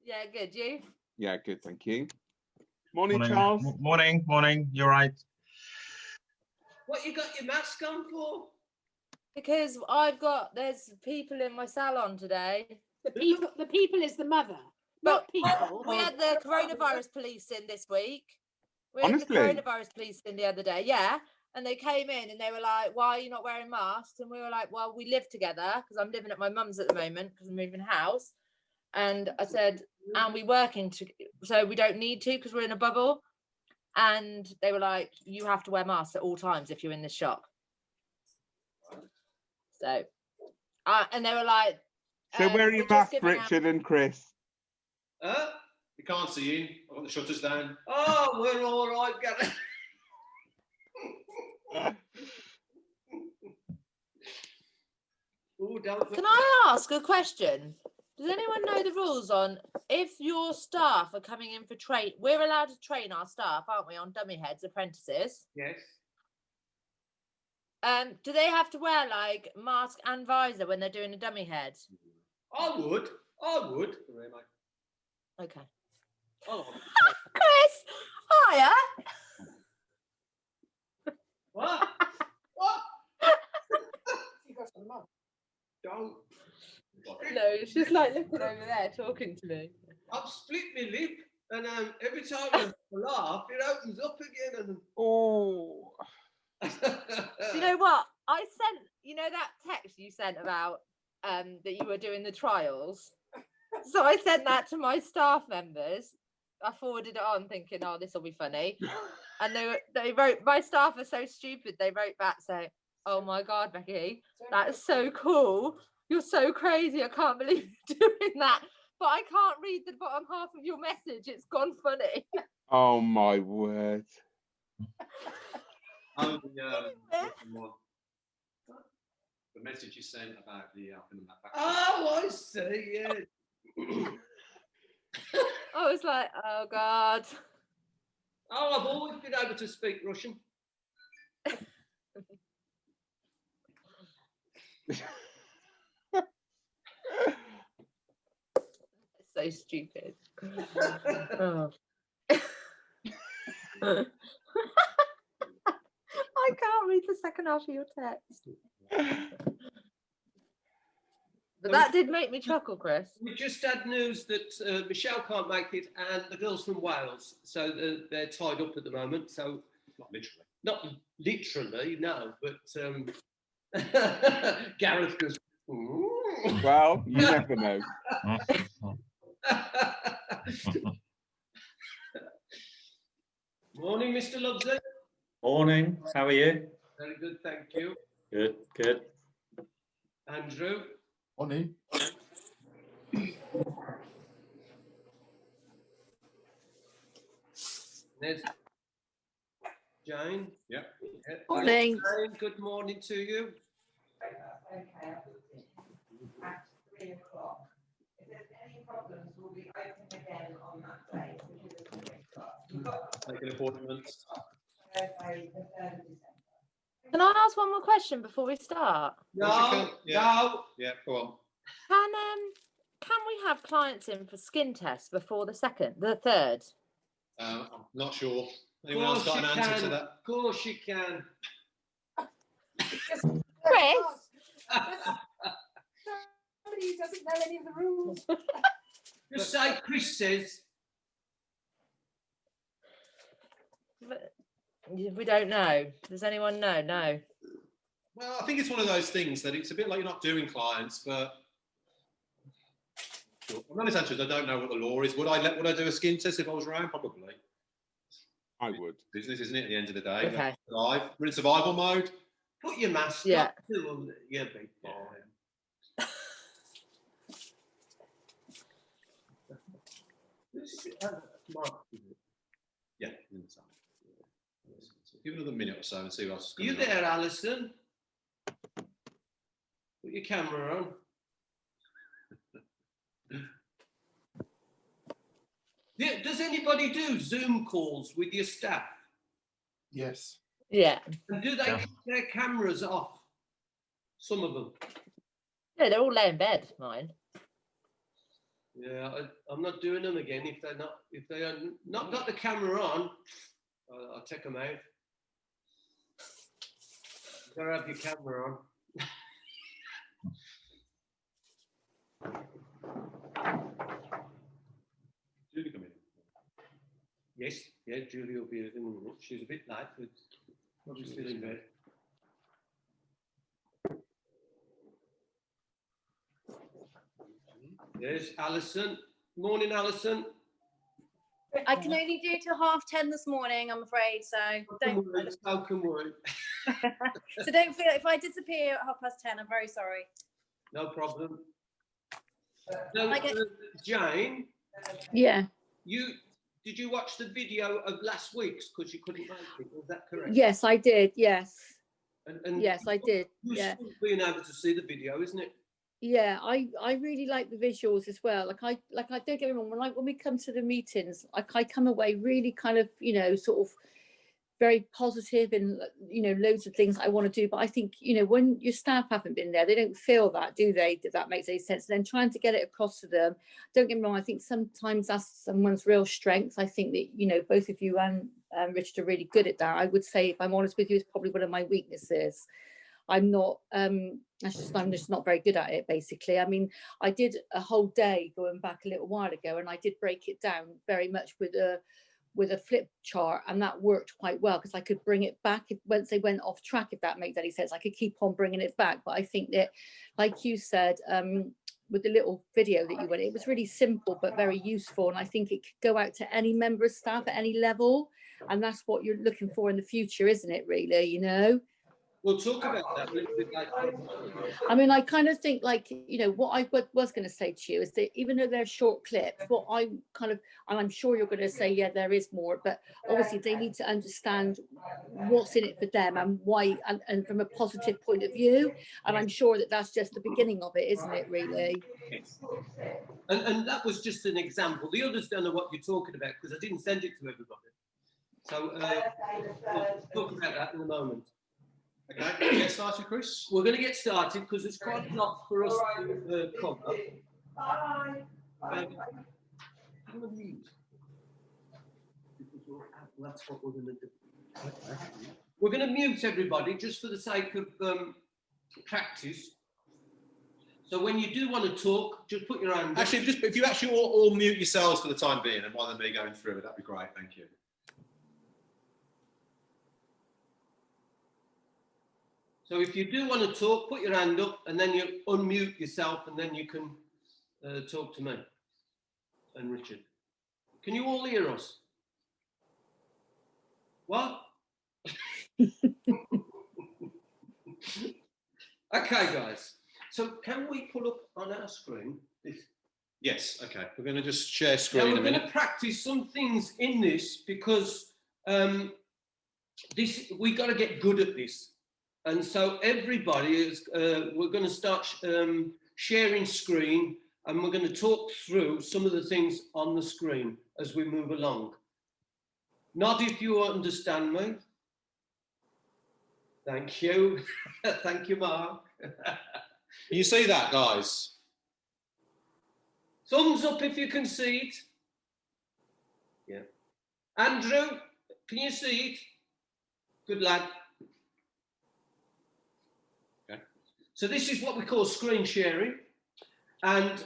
Yeah, good. You? Yeah, good, thank you. Morning, Morning. Charles. Morning. You're right. What you got your mask on for? Because there's people in my salon today. The people is the mother, not people. We had the coronavirus police in this week. We had Honestly? the coronavirus police in the other day, yeah. And they came in and they were like, "Why are you not wearing masks?" And we were like, "Well, we live together because I'm living at my mum's at the moment because I'm moving house." And I said, "And we working so we don't need to because we're in a bubble." And they were like, "You have to wear masks at all times if you're in this shop." So, and they were like, So where are your masks, Richard and Chris? You can't see in. I've got the shutters down. Oh, we're all right, Gary. Can I ask a question? Does anyone know the rules on if your staff are coming in for train? We're allowed to train our staff, aren't we, on dummy heads, apprentices? Yes. Do they have to wear like mask and visor when they're doing a dummy head? I would. Okay. Oh. Chris, hiya. What? Don't. No, it's just like looking over there talking to me. I've split my lip, and every time I laugh, it opens up again. And Oh. You know what? I sent, that text you sent about that you were doing the trials. So I sent that to my staff members. I forwarded it on thinking, oh, this will be funny. And they wrote, my staff are so stupid. They wrote back saying, "Oh my God, Becky, that's so cool. You're so crazy. I can't believe you're doing that. But I can't read the bottom half of your message. It's gone funny." Oh my word. The message you sent about the up and the back. Oh, I see. Yeah. I was like, oh God. Oh, I've always been able to speak Russian. So stupid. Oh. I can't read the second half of your text. But that did make me chuckle, Chris. We just had news that Michelle can't make it, and the girls from Wales, so they're tied up at the moment. So not literally, no, but Gareth goes. Ooh. Well, you never know. Morning, Mr. Lovesley. Morning. How are you? Very good, thank you. Good. Andrew. Morning. There's Jane. Yeah. Morning. Jane, good morning to you. Okay, at 3 o'clock. If there's any problems, we'll be open again on that day, which is at 3 o'clock. Making appointments. Thursday, the 3rd of December. Can I ask one more question before we start? No. Yeah, go on. Can we have clients in for skin tests before the 3rd? I'm not sure. Anyone else got an answer to that? Of course you can. Chris? Somebody doesn't know any of the rules. Just say Chris says. We don't know. Does anyone know? No. Well, I think it's one of those things that it's a bit like you're not doing clients, but I'm honest answer is I don't know what the law is. Would I do a skin test if I was around? Probably. I would. Business, isn't it? At the end of the day. Okay. We're in survival mode. Put your mask Yeah. on. You'll be fine. Yeah, in the sun. Give it another minute or so and see what else is You going on. there, Alison? Put your camera on. Does anybody do Zoom calls with your staff? Yes. Yeah. And do they keep their cameras off? Some of them. No, they're all laying in bed, mine. Yeah, I'm not doing them again if they are not got the camera on. I'll take them out. You gotta have your camera on. Julie come in. Yes, yeah, Julie will be in a minute. She's a bit late, but probably still in bed. There's Alison. Morning, Alison. I can only do till 10:30 this morning, I'm afraid. So don't. How can we? So don't feel if I disappear at 10:30. I'm very sorry. No problem. So, I get- Jane, Yeah, did you watch the video of last week's because you couldn't make it? Was that correct? yes, I did. Yes, And yes, I did. Useful Yeah, being able to see the video, isn't it? yeah. I really like the visuals as well. I don't get me wrong. When we come to the meetings, I come away really kind of, you know, sort of very positive and, you know, loads of things I want to do. But I think, you know, when your staff haven't been there, they don't feel that, do they? If that makes any sense. And then trying to get it across to them. Don't get me wrong. I think sometimes that's someone's real strength. I think that, you know, both of you and Richard are really good at that. I would say, if I'm honest with you, it's probably one of my weaknesses. I'm just not very good at it, basically. I mean, I did a whole day going back a little while ago, and I did break it down very much with a flip chart, and that worked quite well because I could bring it back once they went off track, if that makes any sense. I could keep on bringing it back. But I think that, like you said, with the little video that you went, it was really simple but very useful, and I think it could go out to any member of staff at any level, and that's what you're looking for in the future, isn't it, really? You know, We'll talk about that a little bit later. I mean, I kind of think, like, you know, what I was going to say to you is that even though they're short clips, what I kind of, and I'm sure you're going to say, yeah, there is more, but obviously they need to understand what's in it for them and why, and from a positive point of view. And I'm sure that that's just the beginning of it, isn't it, really? Yes. And that was just an example. The others don't know what you're talking about because I didn't send it to everybody. So we'll talk about that in a moment. Okay, get started, Chris. We're going to get started because there's quite a lot for us to cover. Bye. I'm going to mute. That's what we're going to do. We're going to mute everybody just for the sake of practice. So when you do want to talk, just put your hand up. Actually, if you actually all mute yourselves for the time being, and rather than me going through it, that'd be great. Thank you. So if you do want to talk, put your hand up and then you unmute yourself and then you can talk to me and Richard. Can you all hear us? What? Okay, guys. So can we pull up on our screen this? Yes, okay. We're going to just share Now screen we're a going to minute. practice some things in this because we got to get good at this. And so everybody is, we're going to start sharing screen and we're going to talk through some of the things on the screen as we move along. Nod if you understand me. Thank you. Thank you, Mark. Can you see that, guys? Thumbs up if you can see it. Yeah. Andrew, can you see it? Good lad. So this is what we call screen sharing. And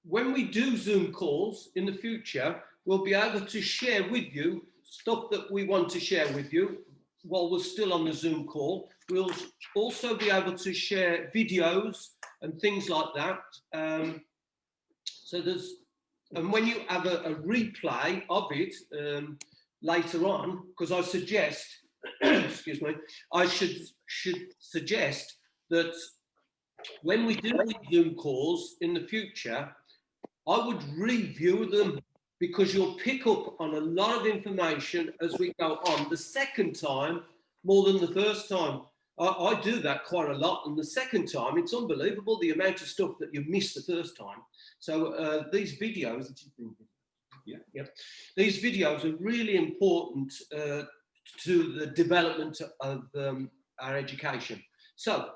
when we do Zoom calls in the future, we'll be able to share with you stuff that we want to share with you while we're still on the Zoom call. We'll also be able to share videos and things like that. And when you have a replay of it later on, because I suggest, excuse me, I should suggest that when we do these Zoom calls in the future, I would review them because you'll pick up on a lot of information as we go on the second time more than the first time. I do that quite a lot, and the second time it's unbelievable the amount of stuff that you missed the first time. So these videos, these videos are really important to the development of our education. So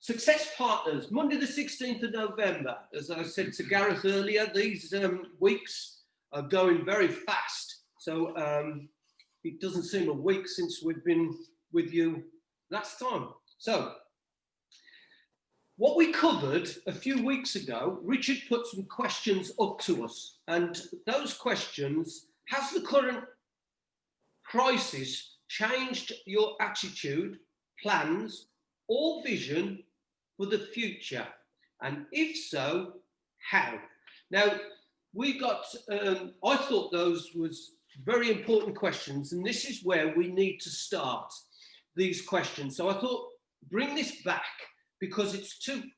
Success Partners, Monday the 16th of November. As I said to Gareth earlier, these weeks are going very fast. So it doesn't seem a week since we've been with you last time. So what we covered a few weeks ago, Richard put some questions up to us. And those questions, has the current crisis changed your attitude, plans, or vision for the future? And if so, how? Now, we got, I thought those was very important questions, and this is where we need to start these questions. So I thought, bring this back, because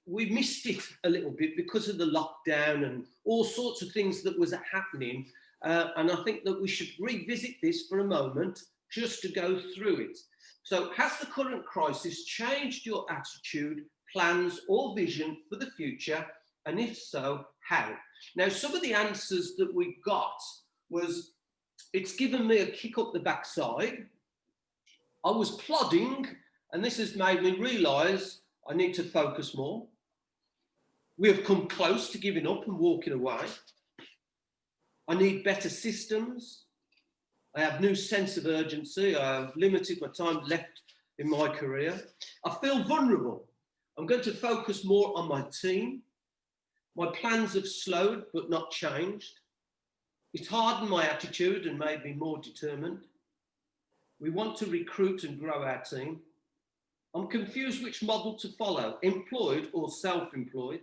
we missed it a little bit because of the lockdown and all sorts of things that was happening. And I think that we should revisit this for a moment, just to go through it. So has the current crisis changed your attitude, plans, or vision for the future? And if so, how? Now, some of the answers that we got was, it's given me a kick up the backside. I was plodding, and this has made me realise I need to focus more. We have come close to giving up and walking away. I need better systems. I have new sense of urgency. I have limited my time left in my career. I feel vulnerable. I'm going to focus more on my team. My plans have slowed but not changed. It's hardened my attitude and made me more determined. We want to recruit and grow our team. I'm confused which model to follow, employed or self-employed.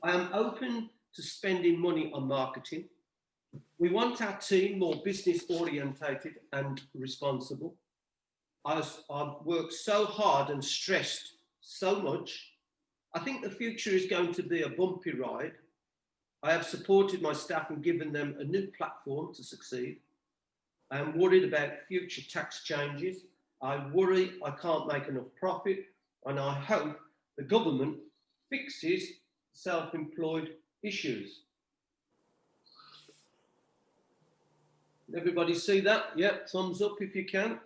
I am open to spending money on marketing. We want our team more business orientated and responsible. I've worked so hard and stressed so much. I think the future is going to be a bumpy ride. I have supported my staff and given them a new platform to succeed. I am worried about future tax changes. I worry I can't make enough profit, and I hope the government fixes self-employed issues. Everybody see that? Yeah, thumbs up if you can.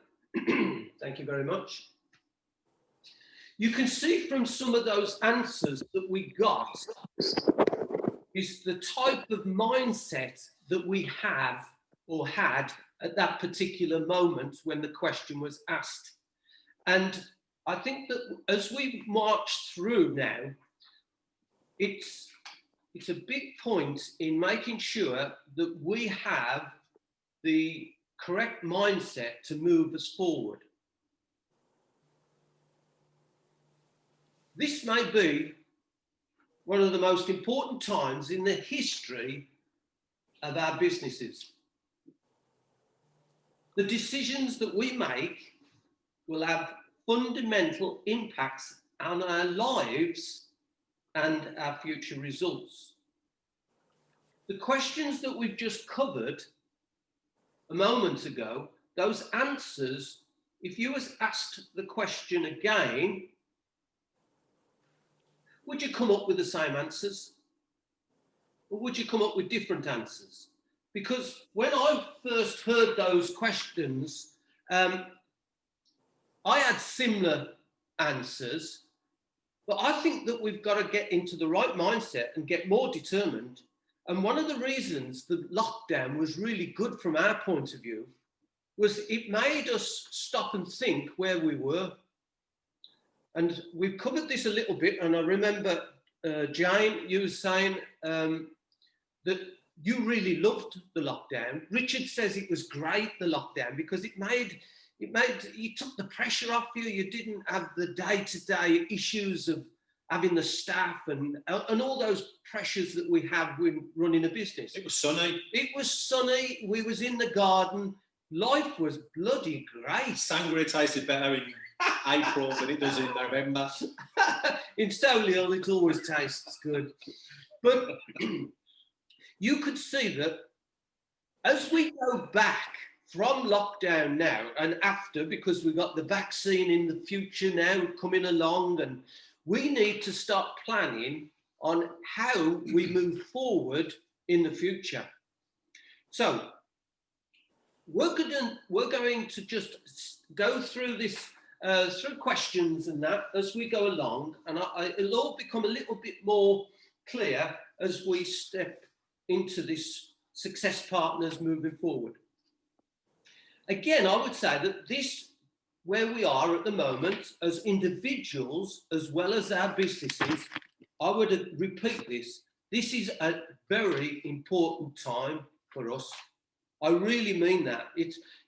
Thank you very much. You can see from some of those answers that we got is the type of mindset that we have or had at that particular moment when the question was asked. And I think that as we march through now, it's a big point in making sure that we have the correct mindset to move us forward. This may be one of the most important times in the history of our businesses. The decisions that we make will have fundamental impacts on our lives and our future results. The questions that we've just covered a moment ago, those answers, if you was asked the question again, would you come up with the same answers? Or would you come up with different answers? Because when I first heard those questions, I had similar answers, but I think that we've got to get into the right mindset and get more determined. And one of the reasons the lockdown was really good from our point of view was it made us stop and think where we were. And we've covered this a little bit, and I remember, Jane, you were saying that you really loved the lockdown. Richard says it was great, the lockdown, because you took the pressure off you. You didn't have the day-to-day issues of having the staff and all those pressures that we have when running a business. It was sunny. It was sunny. We was in the garden. Life was bloody great. Sangria tasted better in April than it does in November. In Solihull, it always tastes good. But you could see that as we go back from lockdown now and after, because we've got the vaccine in the future now coming along, and we need to start planning on how we move forward in the future. So we're going to just go through this through questions and that as we go along, and it'll all become a little bit more clear as we step into this success partners moving forward. Again, I would say that this, where we are at the moment as individuals as well as our businesses, I would repeat this. This is a very important time for us. I really mean that.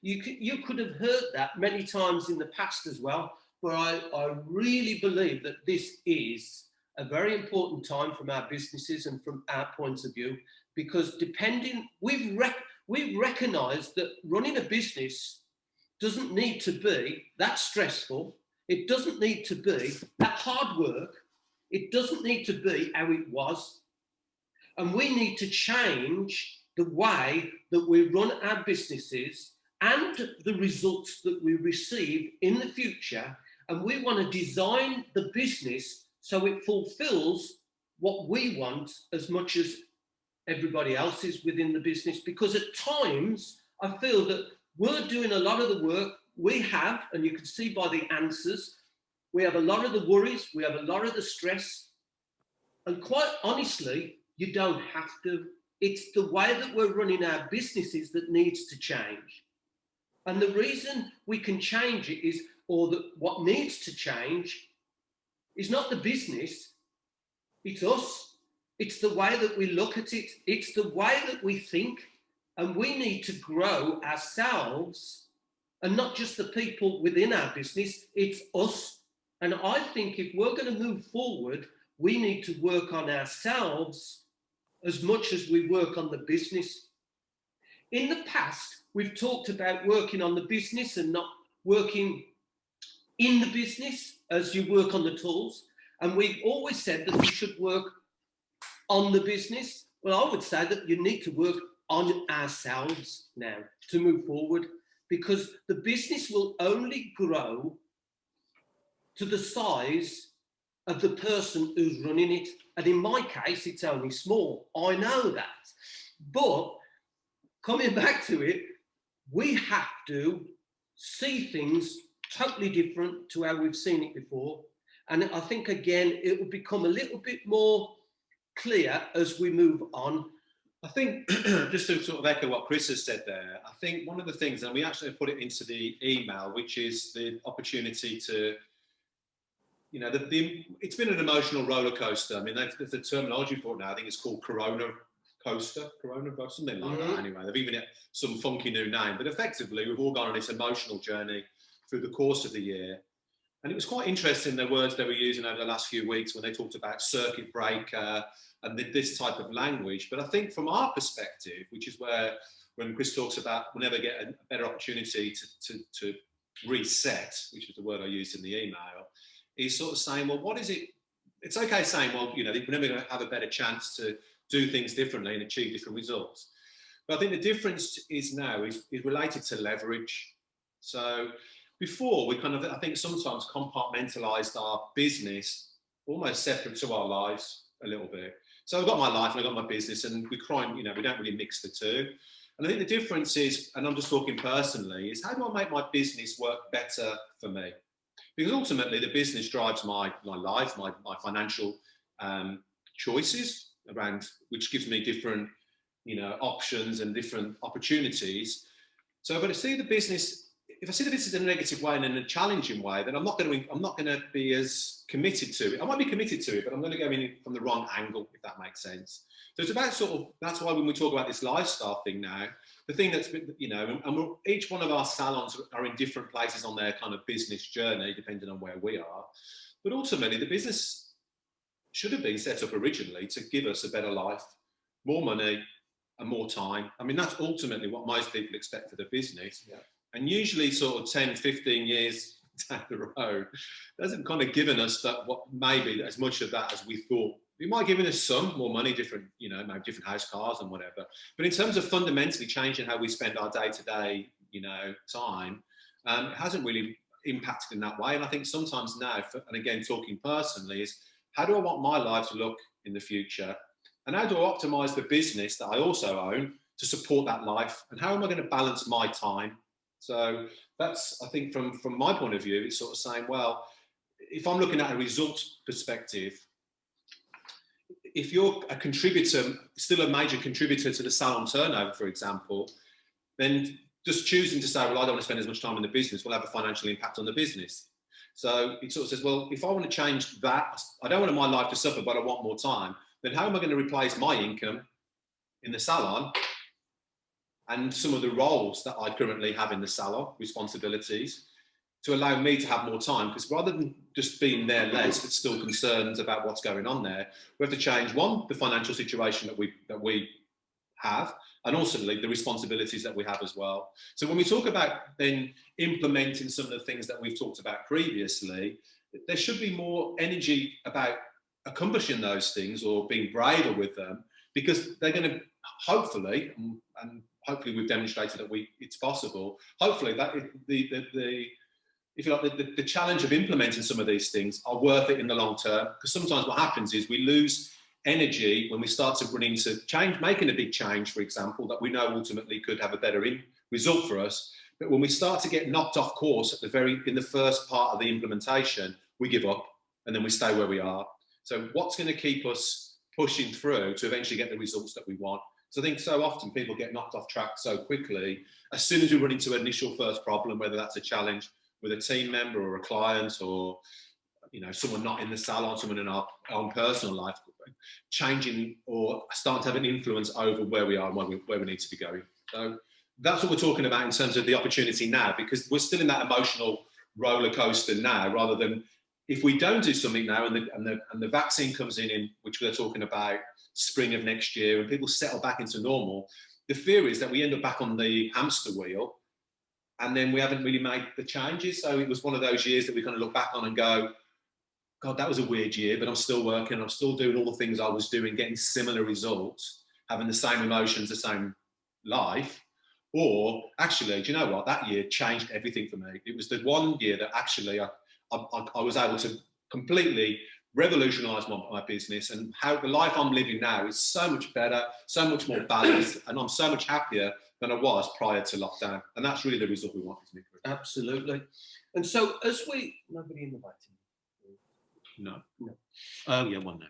You could have heard that many times in the past as well, but I really believe that this is a very important time from our businesses and from our point of view, because we've recognised that running a business doesn't need to be that stressful. It doesn't need to be that hard work. It doesn't need to be how it was. And we need to change the way that we run our businesses and the results that we receive in the future. And we want to design the business so it fulfills what we want as much as everybody else is within the business. Because at times, I feel that we're doing a lot of the work we have, and you can see by the answers, we have a lot of the worries, we have a lot of the stress. And quite honestly, you don't have to. It's the way that we're running our businesses that needs to change. And the reason we can change it is, or that what needs to change is not the business, it's us. It's the way that we look at it. It's the way that we think. And we need to grow ourselves, and not just the people within our business, it's us. And I think if we're going to move forward, we need to work on ourselves as much as we work on the business. In the past, we've talked about working on the business and not working in the business as you work on the tools. And we've always said that we should work on the business. Well, I would say that you need to work on ourselves now to move forward, because the business will only grow to the size of the person who's running it. And in my case, it's only small. I know that. But coming back to it, we have to see things totally different to how we've seen it before. And I think, again, it will become a little bit more clear as we move on. I think, just to sort of echo what Chris has said there, I think one of the things, and we actually put it into the email, which is the opportunity to, you know, it's been an emotional roller coaster. I mean, there's a terminology for it now. I think it's called Corona coaster, something like that anyway. They've even got some funky new name. But effectively, we've all gone on this emotional journey through the course of the year. And it was quite interesting, the words they were using over the last few weeks when they talked about circuit breaker and this type of language. But I think from our perspective, which is where, when Chris talks about we'll never get a better opportunity to reset, which is the word I used in the email, he's sort of saying, well, what is it? It's okay saying, well, you know, we're never going to have a better chance to do things differently and achieve different results. But I think the difference is now is related to leverage. So before, we kind of, I think, sometimes compartmentalized our business almost separate to our lives a little bit. So I've got my life and I've got my business, and we don't really mix the two. And I think the difference is, and I'm just talking personally, is how do I make my business work better for me? Because ultimately the business drives my life, my financial choices around, which gives me different, you know, options and different opportunities. So if I see the business in a negative way and in a challenging way, then I'm not going to be as committed to it. I might be committed to it, but I'm going to go in from the wrong angle, if that makes sense. So it's about sort of, that's why when we talk about this lifestyle thing now, the thing that's, you know, and each one of our salons are in different places on their kind of business journey, depending on where we are. But ultimately, the business should have been set up originally to give us a better life, more money and more time. I mean, that's ultimately what most people expect for the business. Yeah. And usually sort of 10, 15 years down the road, hasn't kind of given us that, what maybe as much of that as we thought. It might have given us some more money, different, you know, maybe different house cars and whatever. But in terms of fundamentally changing how we spend our day-to-day, you know, time, it hasn't really impacted in that way. And I think sometimes now, and again, talking personally, is how do I want my life to look in the future? And how do I optimize the business that I also own to support that life? And how am I going to balance my time So that's, I think, from my point of view, it's sort of saying, well, if I'm looking at a results perspective, if you're a contributor, still a major contributor to the salon turnover, for example, then just choosing to say, well, I don't want to spend as much time in the business will have a financial impact on the business. So it sort of says, well, if I want to change that, I don't want my life to suffer, but I want more time, then how am I going to replace my income in the salon and some of the roles that I currently have in the salon, responsibilities, to allow me to have more time? Because rather than just being there less, but still concerned about what's going on there, we have to change, one, the financial situation that we have, and also the responsibilities that we have as well. So when we talk about then implementing some of the things that we've talked about previously, there should be more energy about accomplishing those things or being braver with them, because they're going to hopefully, and hopefully we've demonstrated that it's possible, hopefully that if you like, the challenge of implementing some of these things are worth it in the long term. Because sometimes what happens is we lose energy when we start to run into change, making a big change, for example, that we know ultimately could have a better result for us. But when we start to get knocked off course in the first part of the implementation, we give up and then we stay where we are. So what's going to keep us pushing through to eventually get the results that we want? So I think so often people get knocked off track so quickly as soon as we run into an initial first problem, whether that's a challenge with a team member or a client, or someone not in the salon, someone in our own personal life, changing or starting to have an influence over where we are and where we need to be going. So that's what we're talking about in terms of the opportunity now, because we're still in that emotional roller coaster now, rather than if we don't do something now and the vaccine comes in which we're talking about spring of next year, and people settle back into normal, the fear is that we end up back on the hamster wheel and then we haven't really made the changes. So it was one of those years that we kind of look back on and go, God, that was a weird year, but I'm still working, I'm still doing all the things I was doing, getting similar results, having the same emotions, the same life. Or actually, do you know what? That year changed everything for me. It was the one year that actually I was able to completely revolutionise my business, and how the life I'm living now is so much better, so much more balanced, and I'm so much happier than I was prior to lockdown. And that's really the result we want, isn't it? Absolutely. And so as nobody in the waiting. No. Oh, yeah, one now.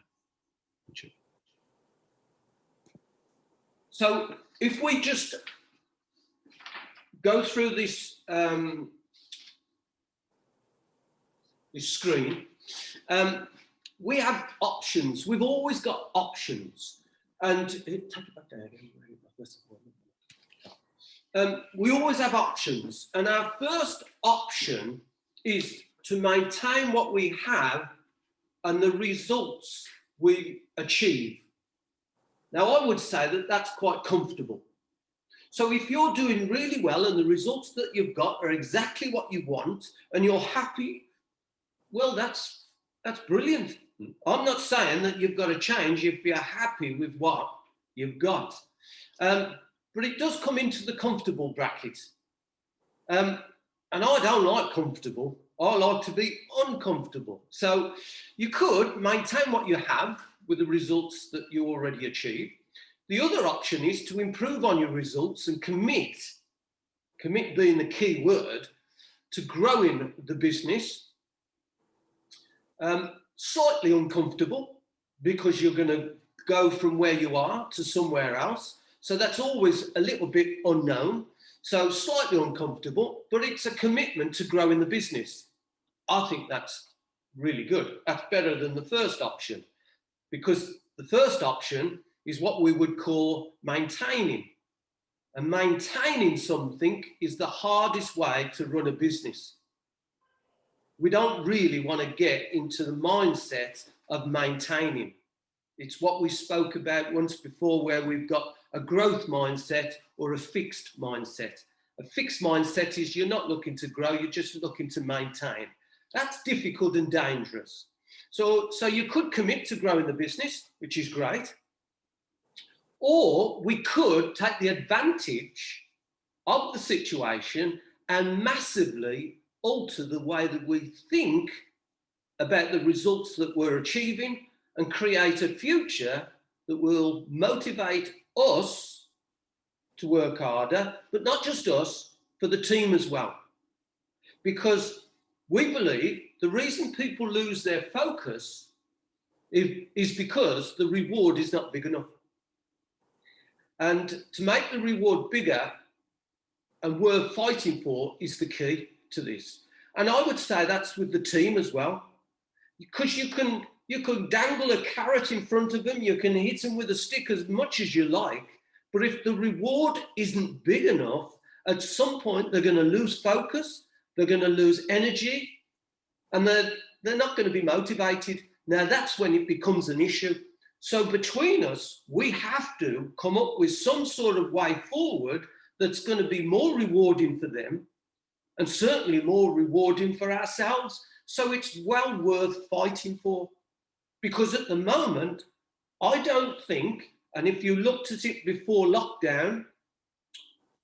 So if we just go through this this screen, we have options. We've always got options, and take it back there again. We always have options, and our first option is to maintain what we have and the results we achieve. Now, I would say that that's quite comfortable. So if you're doing really well and the results that you've got are exactly what you want and you're happy, well, that's brilliant. I'm not saying that you've got to change if you're happy with what you've got. But it does come into the comfortable bracket. And I don't like comfortable. I like to be uncomfortable. So you could maintain what you have with the results that you already achieved. The other option is to improve on your results and commit being the key word, to growing the business. Slightly uncomfortable, because you're going to go from where you are to somewhere else. So that's always a little bit unknown. So slightly uncomfortable, but it's a commitment to growing the business. I think that's really good. That's better than the first option, because the first option is what we would call maintaining. And maintaining something is the hardest way to run a business. We don't really want to get into the mindset of maintaining. It's what we spoke about once before, where we've got a growth mindset or a fixed mindset. A fixed mindset is you're not looking to grow, you're just looking to maintain. That's difficult and dangerous. So you could commit to growing the business, which is great. Or we could take the advantage of the situation and massively alter the way that we think about the results that we're achieving, and create a future that will motivate us to work harder, but not just us, for the team as well. Because we believe the reason people lose their focus is because the reward is not big enough. And to make the reward bigger and worth fighting for is the key to this. And I would say that's with the team as well, because you can dangle a carrot in front of them, you can hit them with a stick as much as you like, but if the reward isn't big enough, at some point they're going to lose focus, they're going to lose energy, and they're not going to be motivated. Now that's when it becomes an issue. So between us, we have to come up with some sort of way forward that's going to be more rewarding for them and certainly more rewarding for ourselves. So it's well worth fighting for. Because at the moment, I don't think, and if you looked at it before lockdown,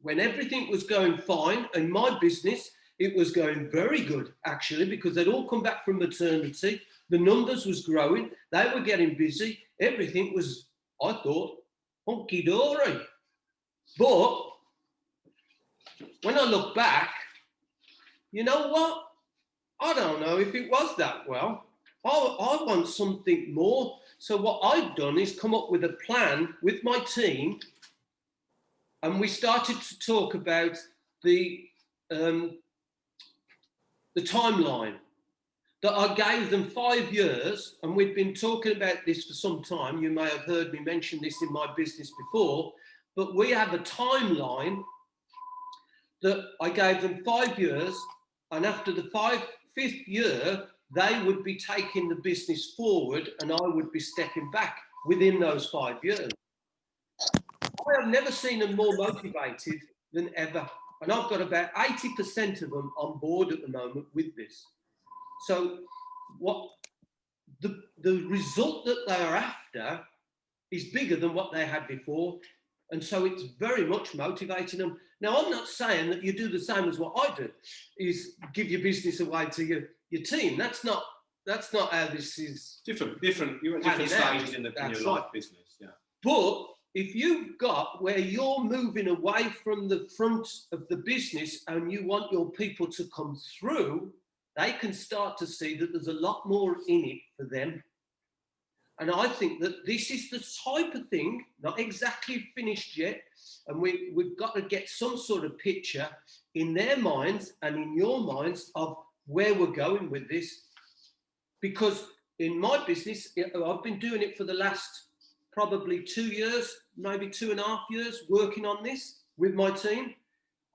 when everything was going fine in my business, it was going very good actually, because they'd all come back from maternity, the numbers was growing, they were getting busy, everything was, I thought, hunky-dory. But when I look back, you know what? I don't know if it was that well. I want something more. So what I've done is come up with a plan with my team, and we started to talk about the timeline. That I gave them 5 years, and we've been talking about this for some time. You may have heard me mention this in my business before, but we have a timeline that I gave them 5 years, and after the fifth year, they would be taking the business forward and I would be stepping back within those 5 years. I have never seen them more motivated than ever. And I've got about 80% of them on board at the moment with this. So what the result that they are after is bigger than what they had before. And so it's very much motivating them. Now, I'm not saying that you do the same as what I do, is give your business away to your team. That's not how this is. Different. You're at different stages in your life business. Yeah. But if you've got where you're moving away from the front of the business and you want your people to come through, they can start to see that there's a lot more in it for them. And I think that this is the type of thing, not exactly finished yet, and we've got to get some sort of picture in their minds and in your minds of where we're going with this. Because in my business, I've been doing it for the last probably 2 years, maybe 2.5 years, working on this with my team.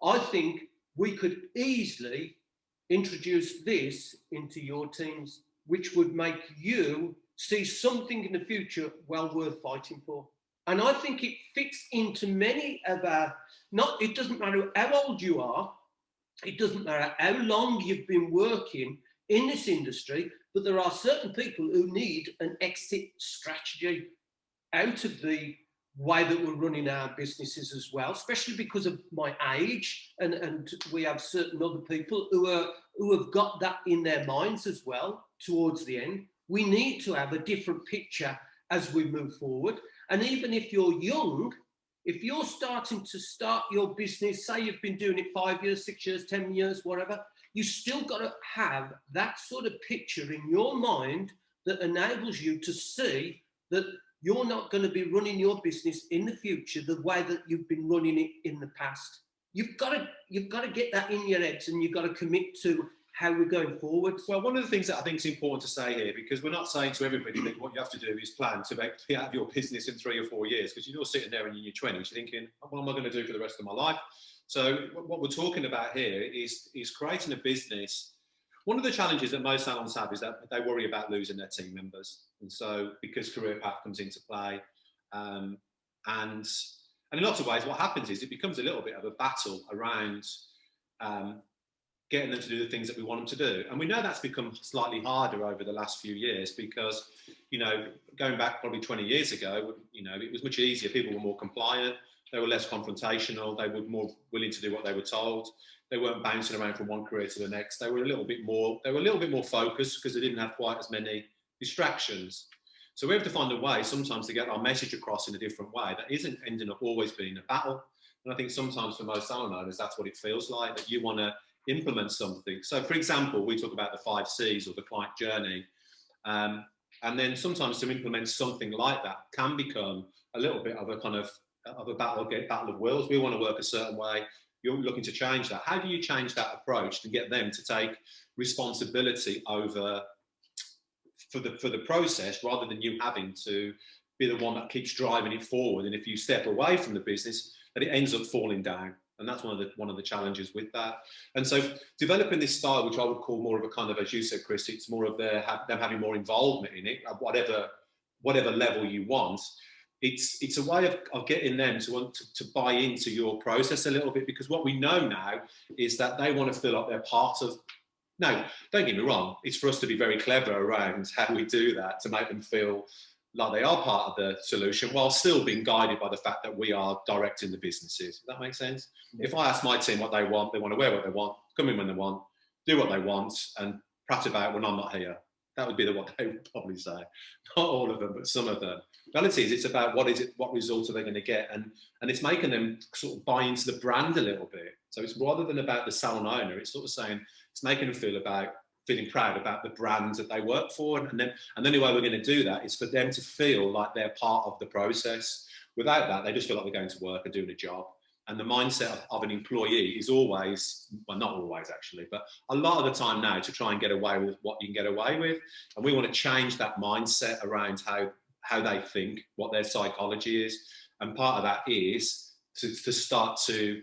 I think we could easily introduce this into your teams, which would make you see something in the future well worth fighting for. And I think it fits into many of our, it doesn't matter how old you are, it doesn't matter how long you've been working in this industry, but there are certain people who need an exit strategy out of the way that we're running our businesses as well, especially because of my age, and we have certain other people who have got that in their minds as well towards the end. We need to have a different picture as we move forward. And even if you're young, if you're starting to start your business, say you've been doing it 5 years, 6 years, 10 years, whatever, you still got to have that sort of picture in your mind that enables you to see that you're not going to be running your business in the future the way that you've been running it in the past. You've got to get that in your heads, and you've got to commit to how we're going forward. Well, one of the things that I think is important to say here, because we're not saying to everybody that what you have to do is plan to be out of your business in 3 or 4 years, because you're sitting there in your 20s, you're thinking, what am I going to do for the rest of my life? So what we're talking about here is creating a business. One of the challenges that most salons have is that they worry about losing their team members. And so because career path comes into play, and in lots of ways, what happens is it becomes a little bit of a battle around getting them to do the things that we want them to do. And we know that's become slightly harder over the last few years because, going back probably 20 years ago, it was much easier. People were more compliant. They were less confrontational. They were more willing to do what they were told. They weren't bouncing around from one career to the next. They were a little bit more focused because they didn't have quite as many distractions. So we have to find a way sometimes to get our message across in a different way that isn't ending up always being a battle. And I think sometimes for most salon owners, that's what it feels like, that you want to implement something. So for example, we talk about the 5 C's or the client journey. And then sometimes to implement something like that can become a little bit of a kind of a battle of wills. We want to work a certain way. You're looking to change that. How do you change that approach to get them to take responsibility over for the process, rather than you having to be the one that keeps driving it forward? And if you step away from the business, that it ends up falling down. And that's one of the challenges with that. And so developing this style, which I would call more of a kind of, as you said, Chris, it's more of them having more involvement in it, at whatever level you want. It's a way of getting them to want to buy into your process a little bit, because what we know now is that they want to feel like they're part of. Now, don't get me wrong, it's for us to be very clever around how we do that to make them feel like they are part of the solution, while still being guided by the fact that we are directing the businesses. Does that make sense? If I ask my team what they want to wear what they want, come in when they want, do what they want, and prat about when I'm not here. That would be what they would probably say. Not all of them, but some of them. The reality is, it's about what results are they going to get, and it's making them sort of buy into the brand a little bit. So it's rather than about the salon owner, it's sort of saying, it's making them feeling proud about the brands that they work for. And then the only way we're going to do that is for them to feel like they're part of the process. Without that, they just feel like they're going to work or doing a job. And the mindset of an employee is always, well, not always actually, but a lot of the time now, to try and get away with what you can get away with. And we want to change that mindset around how they think, what their psychology is. And part of that is to start to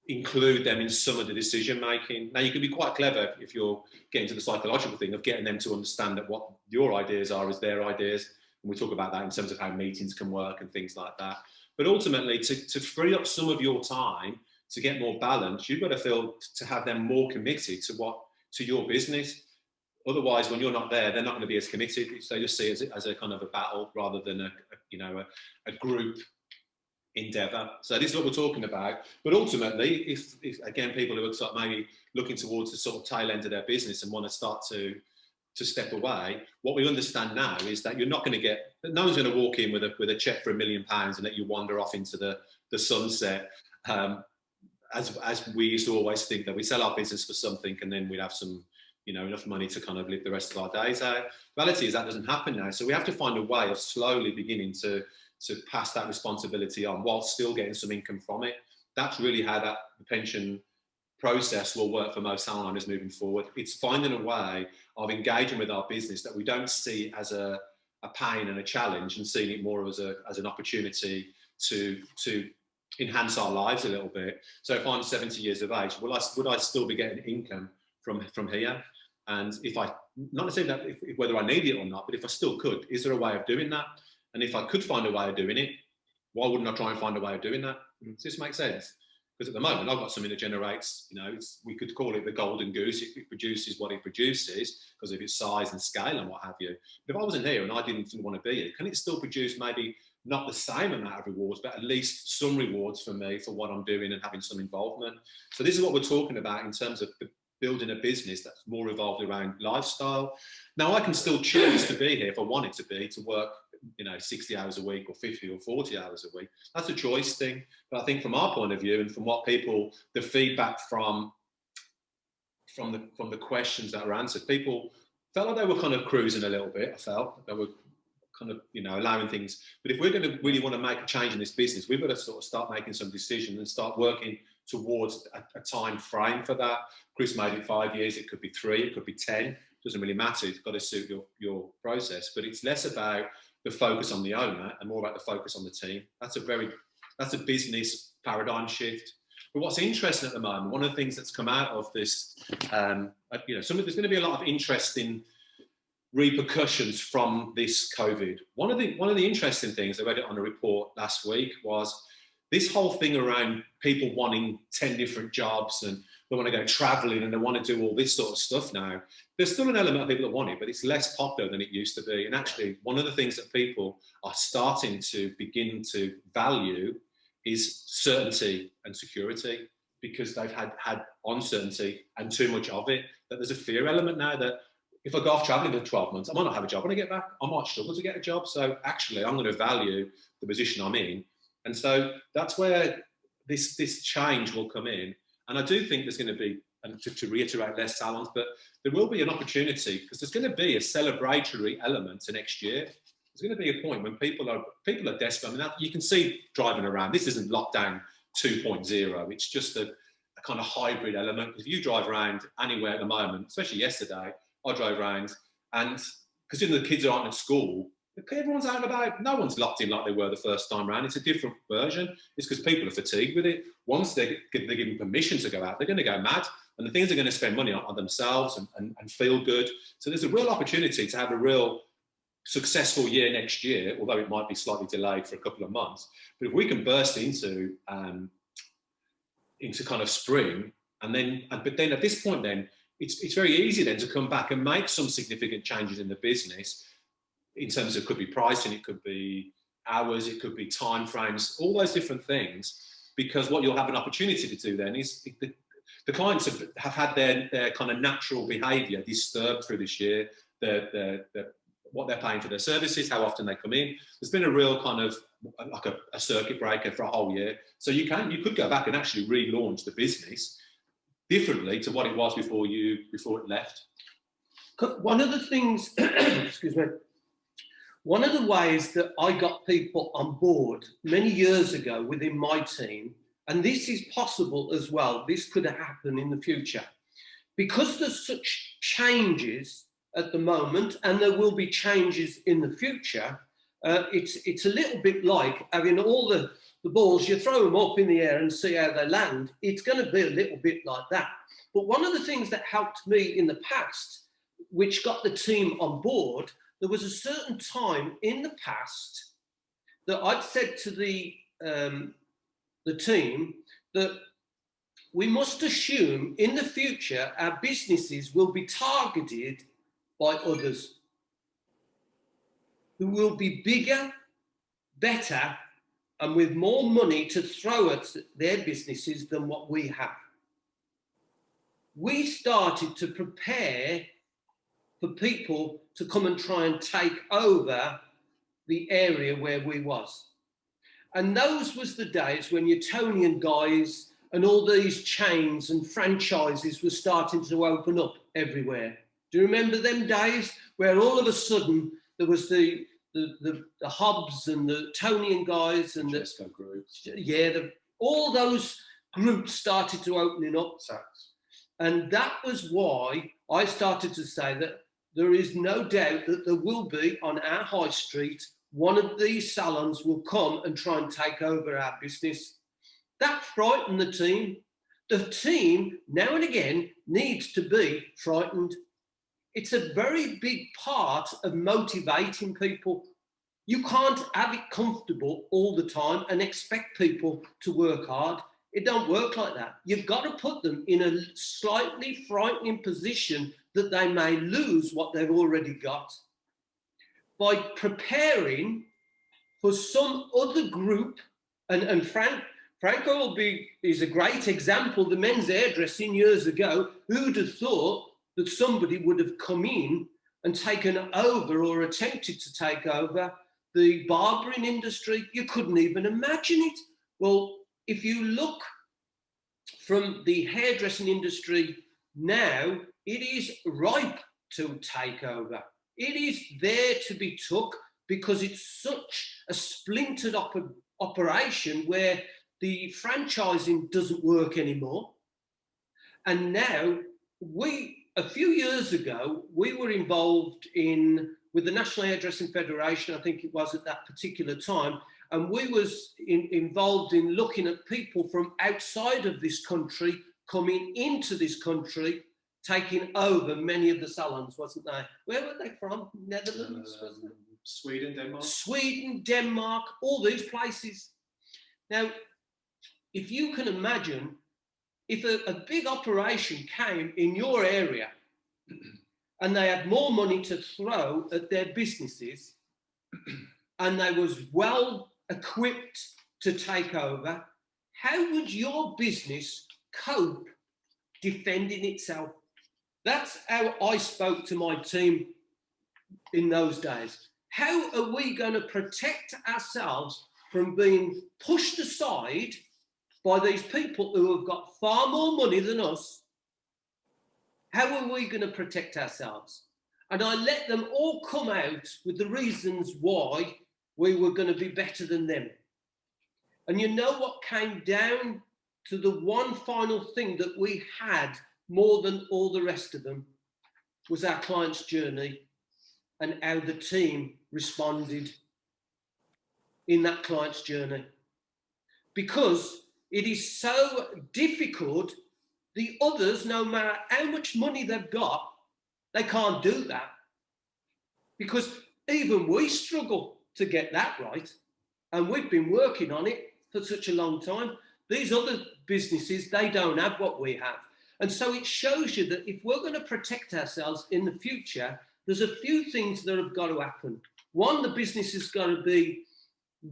include them in some of the decision making. Now, you can be quite clever if you're getting to the psychological thing of getting them to understand that what your ideas are is their ideas. And we talk about that in terms of how meetings can work and things like that. But ultimately, to free up some of your time to get more balance, you've got to have them more committed to your business. Otherwise, when you're not there, they're not going to be as committed. They just see it as a kind of a battle rather than a group endeavour. So this is what we're talking about. But ultimately, if again, people who are sort of maybe looking towards the sort of tail end of their business and want to start to step away, what we understand now is that you're not going to get, no one's going to walk in with a cheque for £1 million and let you wander off into the sunset. As we used to always think that we sell our business for something and then we'd have some, enough money to kind of live the rest of our days out. The reality is that doesn't happen now. So we have to find a way of slowly beginning to pass that responsibility on while still getting some income from it. That's really how the pension process will work for most salon owners moving forward. It's finding a way of engaging with our business that we don't see as a pain and a challenge, and seeing it more as an opportunity to enhance our lives a little bit. So if I'm 70 years of age, would I still be getting income from here? And if I, not necessarily whether I need it or not, but if I still could, is there a way of doing that? And if I could find a way of doing it, why wouldn't I try and find a way of doing that? Does this make sense? Because at the moment, I've got something that generates, we could call it the golden goose. It produces what it produces because of its size and scale and what have you. But if I wasn't here and I didn't want to be here, can it still produce maybe not the same amount of rewards, but at least some rewards for me for what I'm doing and having some involvement? So this is what we're talking about in terms of building a business that's more evolved around lifestyle. Now, I can still choose to be here if I want it to be, to work 60 hours a week or 50 or 40 hours a week. That's a choice thing. But I think from our point of view and from what the feedback from the questions that were answered, people felt like they were kind of cruising a little bit. I felt they were kind of, allowing things. But if we're going to really want to make a change in this business, we've got to sort of start making some decisions and start working towards a time frame for that. Chris made it 5 years. It could be 3, it could be 10. Doesn't really matter. It's got to suit your process. But it's less about the focus on the owner and more about the focus on the team. That's a business paradigm shift. But what's interesting at the moment, one of the things that's come out of this, there's going to be a lot of interesting repercussions from this COVID. One of the interesting things, I read it on a report last week, was this whole thing around people wanting 10 different jobs and they want to go traveling and they want to do all this sort of stuff now. There's still an element of people that want it, but it's less popular than it used to be. And actually, one of the things that people are starting to begin to value is certainty and security, because they've had uncertainty and too much of it, that there's a fear element now that if I go off traveling for 12 months, I might not have a job when I get back. I might struggle to get a job. So actually, I'm going to value the position I'm in And so that's where this change will come in. And I do think there's going to be, and to reiterate, less salons, but there will be an opportunity because there's going to be a celebratory element to next year. There's going to be a point when people are desperate. I mean, you can see driving around. This isn't lockdown 2.0. It's just a kind of hybrid element. If you drive around anywhere at the moment, especially yesterday, I drove around, and because the kids aren't at school, everyone's out and about. No one's locked in like they were the first time around. It's a different version. It's because people are fatigued with it. Once they're given permission to go out, they're going to go mad. And the things are going to spend money on themselves and feel good. So there's a real opportunity to have a real successful year next year, although it might be slightly delayed for a couple of months. But if we can burst into kind of spring, but then at this point, then it's very easy then to come back and make some significant changes in the business. In terms of, it could be pricing, it could be hours, it could be time frames, all those different things. Because what you'll have an opportunity to do then is the clients have had their kind of natural behaviour disturbed through this year. What they're paying for their services, how often they come in. There's been a real kind of like a circuit breaker for a whole year. So you could go back and actually relaunch the business differently to what it was before it left. One of the things, excuse me, one of the ways that I got people on board many years ago within my team, and this is possible as well, this could happen in the future, because there's such changes at the moment, and there will be changes in the future. It's a little bit like having all the balls, you throw them up in the air and see how they land. It's going to be a little bit like that. But one of the things that helped me in the past, which got the team on board, there was a certain time in the past that I'd said to the team that we must assume in the future our businesses will be targeted by others who will be bigger, better, and with more money to throw at their businesses than what we have. We started to prepare for people to come and try and take over the area where we was. And those was the days when your Tony and Guys and all these chains and franchises were starting to open up everywhere. Do you remember them days where all of a sudden there was the Hobbs and the Tony and Guys and the Tesco groups? Yeah, all those groups started to opening up. And that was why I started to say that there is no doubt that there will be on our high street, one of these salons will come and try and take over our business. That frightened the team. The team now and again needs to be frightened. It's a very big part of motivating people. You can't have it comfortable all the time and expect people to work hard. It don't work like that. You've got to put them in a slightly frightening position that they may lose what they've already got. By preparing for some other group, and Franco is a great example, the men's hairdressing years ago, who'd have thought that somebody would have come in and taken over or attempted to take over the barbering industry? You couldn't even imagine it. Well, if you look from the hairdressing industry now, it is ripe to take over. It is there to be took because it's such a splintered operation where the franchising doesn't work anymore. And now a few years ago, we were involved with the National Hairdressing Federation, I think it was at that particular time, and we was involved in looking at people from outside of this country coming into this country, taking over many of the salons, wasn't they? Where were they from? Netherlands, wasn't it? Sweden, Denmark. Sweden, Denmark, all these places. Now, if you can imagine, if a big operation came in your area and they had more money to throw at their businesses and they was well equipped to take over, how would your business cope defending itself? That's how I spoke to my team in those days. How are we going to protect ourselves from being pushed aside by these people who have got far more money than us, how are we going to protect ourselves? And I let them all come out with the reasons why we were going to be better than them. And you know what came down to the one final thing that we had more than all the rest of them was our client's journey and how the team responded in that client's journey. Because it is so difficult, the others, no matter how much money they've got, they can't do that. Because even we struggle to get that right. And we've been working on it for such a long time. These other businesses, they don't have what we have. And so it shows you that if we're going to protect ourselves in the future, there's a few things that have got to happen. One, the business has got to be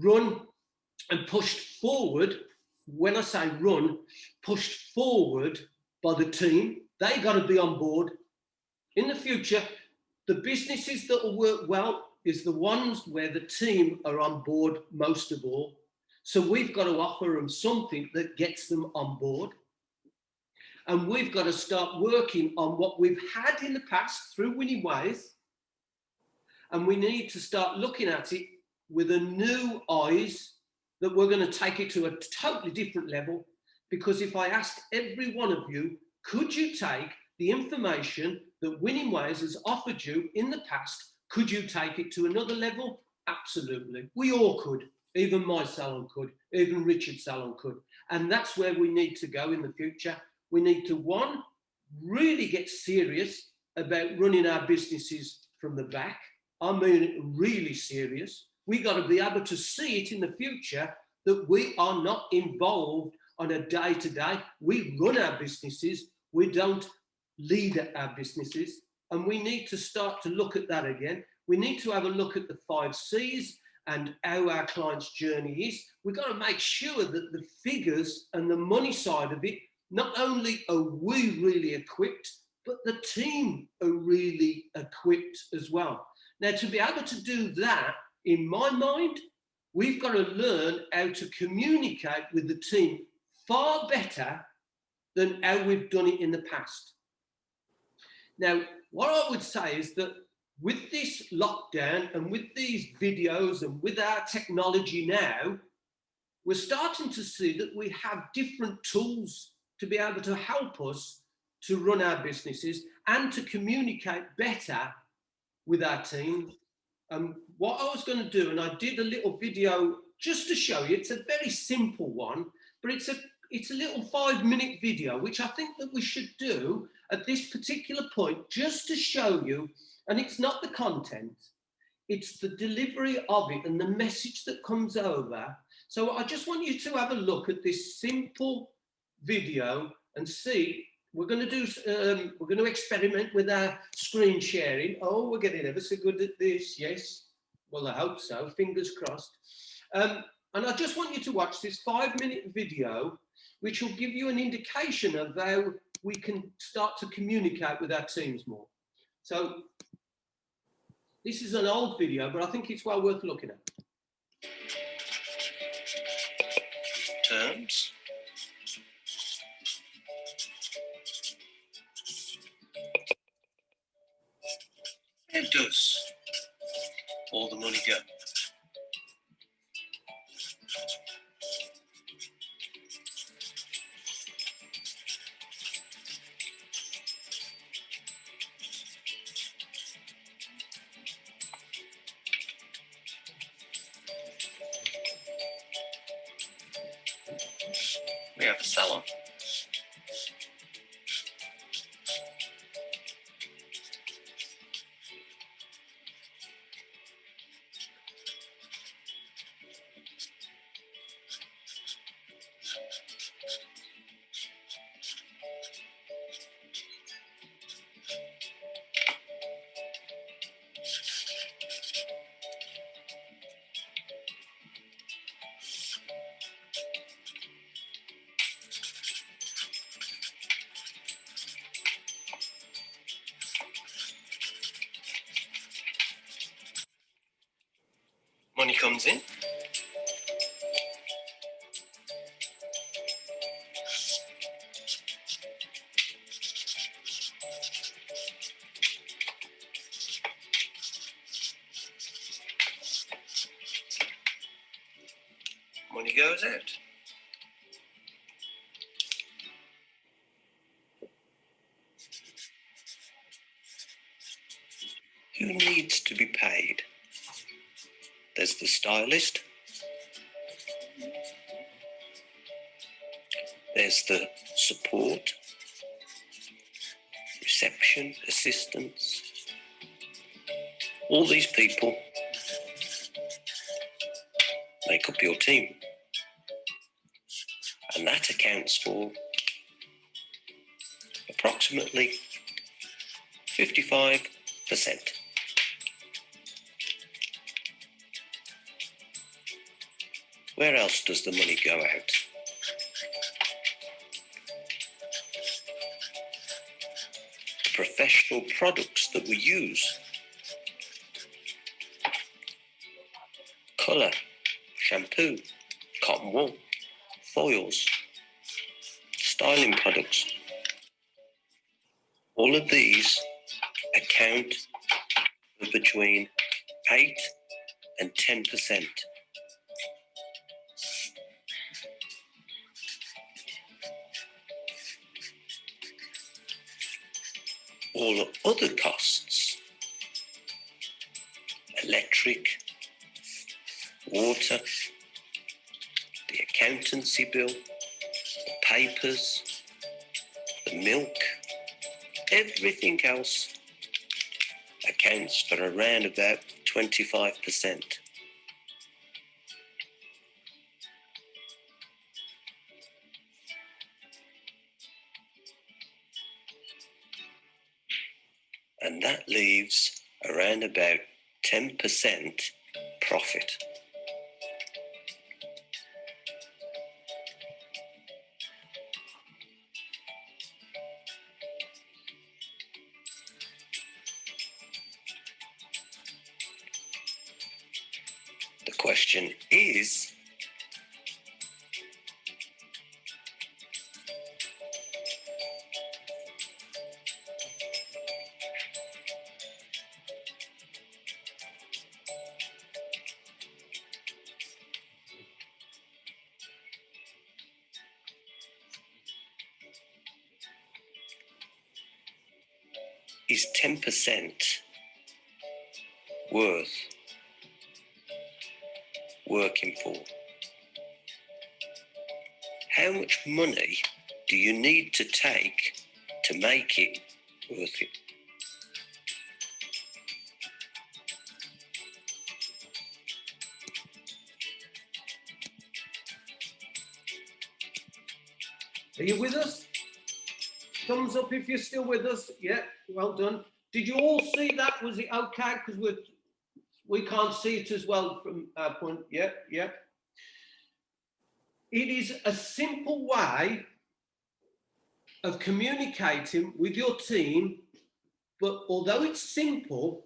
run and pushed forward. When I say run, pushed forward by the team. They got to be on board. In the future, the businesses that will work well is the ones where the team are on board most of all. So we've got to offer them something that gets them on board. And we've got to start working on what we've had in the past through Winning Ways. And we need to start looking at it with a new eyes that we're going to take it to a totally different level. Because if I asked every one of you, could you take the information that Winning Ways has offered you in the past, could you take it to another level? Absolutely. We all could. Even my salon could. Even Richard's salon could. And that's where we need to go in the future. We need to, one, really get serious about running our businesses from the back. I mean, really serious. We got to be able to see it in the future that we are not involved on a day-to-day. We run our businesses. We don't lead our businesses. And we need to start to look at that again. We need to have a look at the 5 C's and how our client's journey is. We've got to make sure that the figures and the money side of it, not only are we really equipped, but the team are really equipped as well. Now, to be able to do that, in my mind, we've got to learn how to communicate with the team far better than how we've done it in the past. Now, what I would say is that with this lockdown and with these videos and with our technology now, we're starting to see that we have different tools to be able to help us to run our businesses and to communicate better with our team. What I was going to do, and I did a little video just to show you, it's a very simple one, but it's a little 5-minute video, which I think that we should do at this particular point, just to show you, and it's not the content, it's the delivery of it and the message that comes over. So I just want you to have a look at this simple video and see. We're going to experiment with our screen sharing. Oh, we're getting ever so good at this. Yes. Well, I hope so. Fingers crossed. And I just want you to watch this 5-minute video, which will give you an indication of how we can start to communicate with our teams more. So this is an old video, but I think it's well worth looking at. Terms. Where does all the money go? We have a salon. Money comes in, goes out. Who needs to be paid? There's the stylist. There's the support, reception, assistants. All these people make up your team. And that accounts for approximately 55%. Where else does the money go out? The professional products that we use. Colour, shampoo, cotton wool, foils, styling products. All of these account for between 8 and 10%. All other costs, electric, water, the accountancy bill, the papers, the milk, everything else accounts for around about 25%. And that leaves around about 10% profit. The question is, is 10% worth working for? How much money do you need to take to make it worth it? Are you with us? Thumbs up if you're still with us. Yeah, well done. Did you all see that? Was it okay? Because we can't see it as well from our point. Yeah, yeah. It is a simple way of communicating with your team, but although it's simple,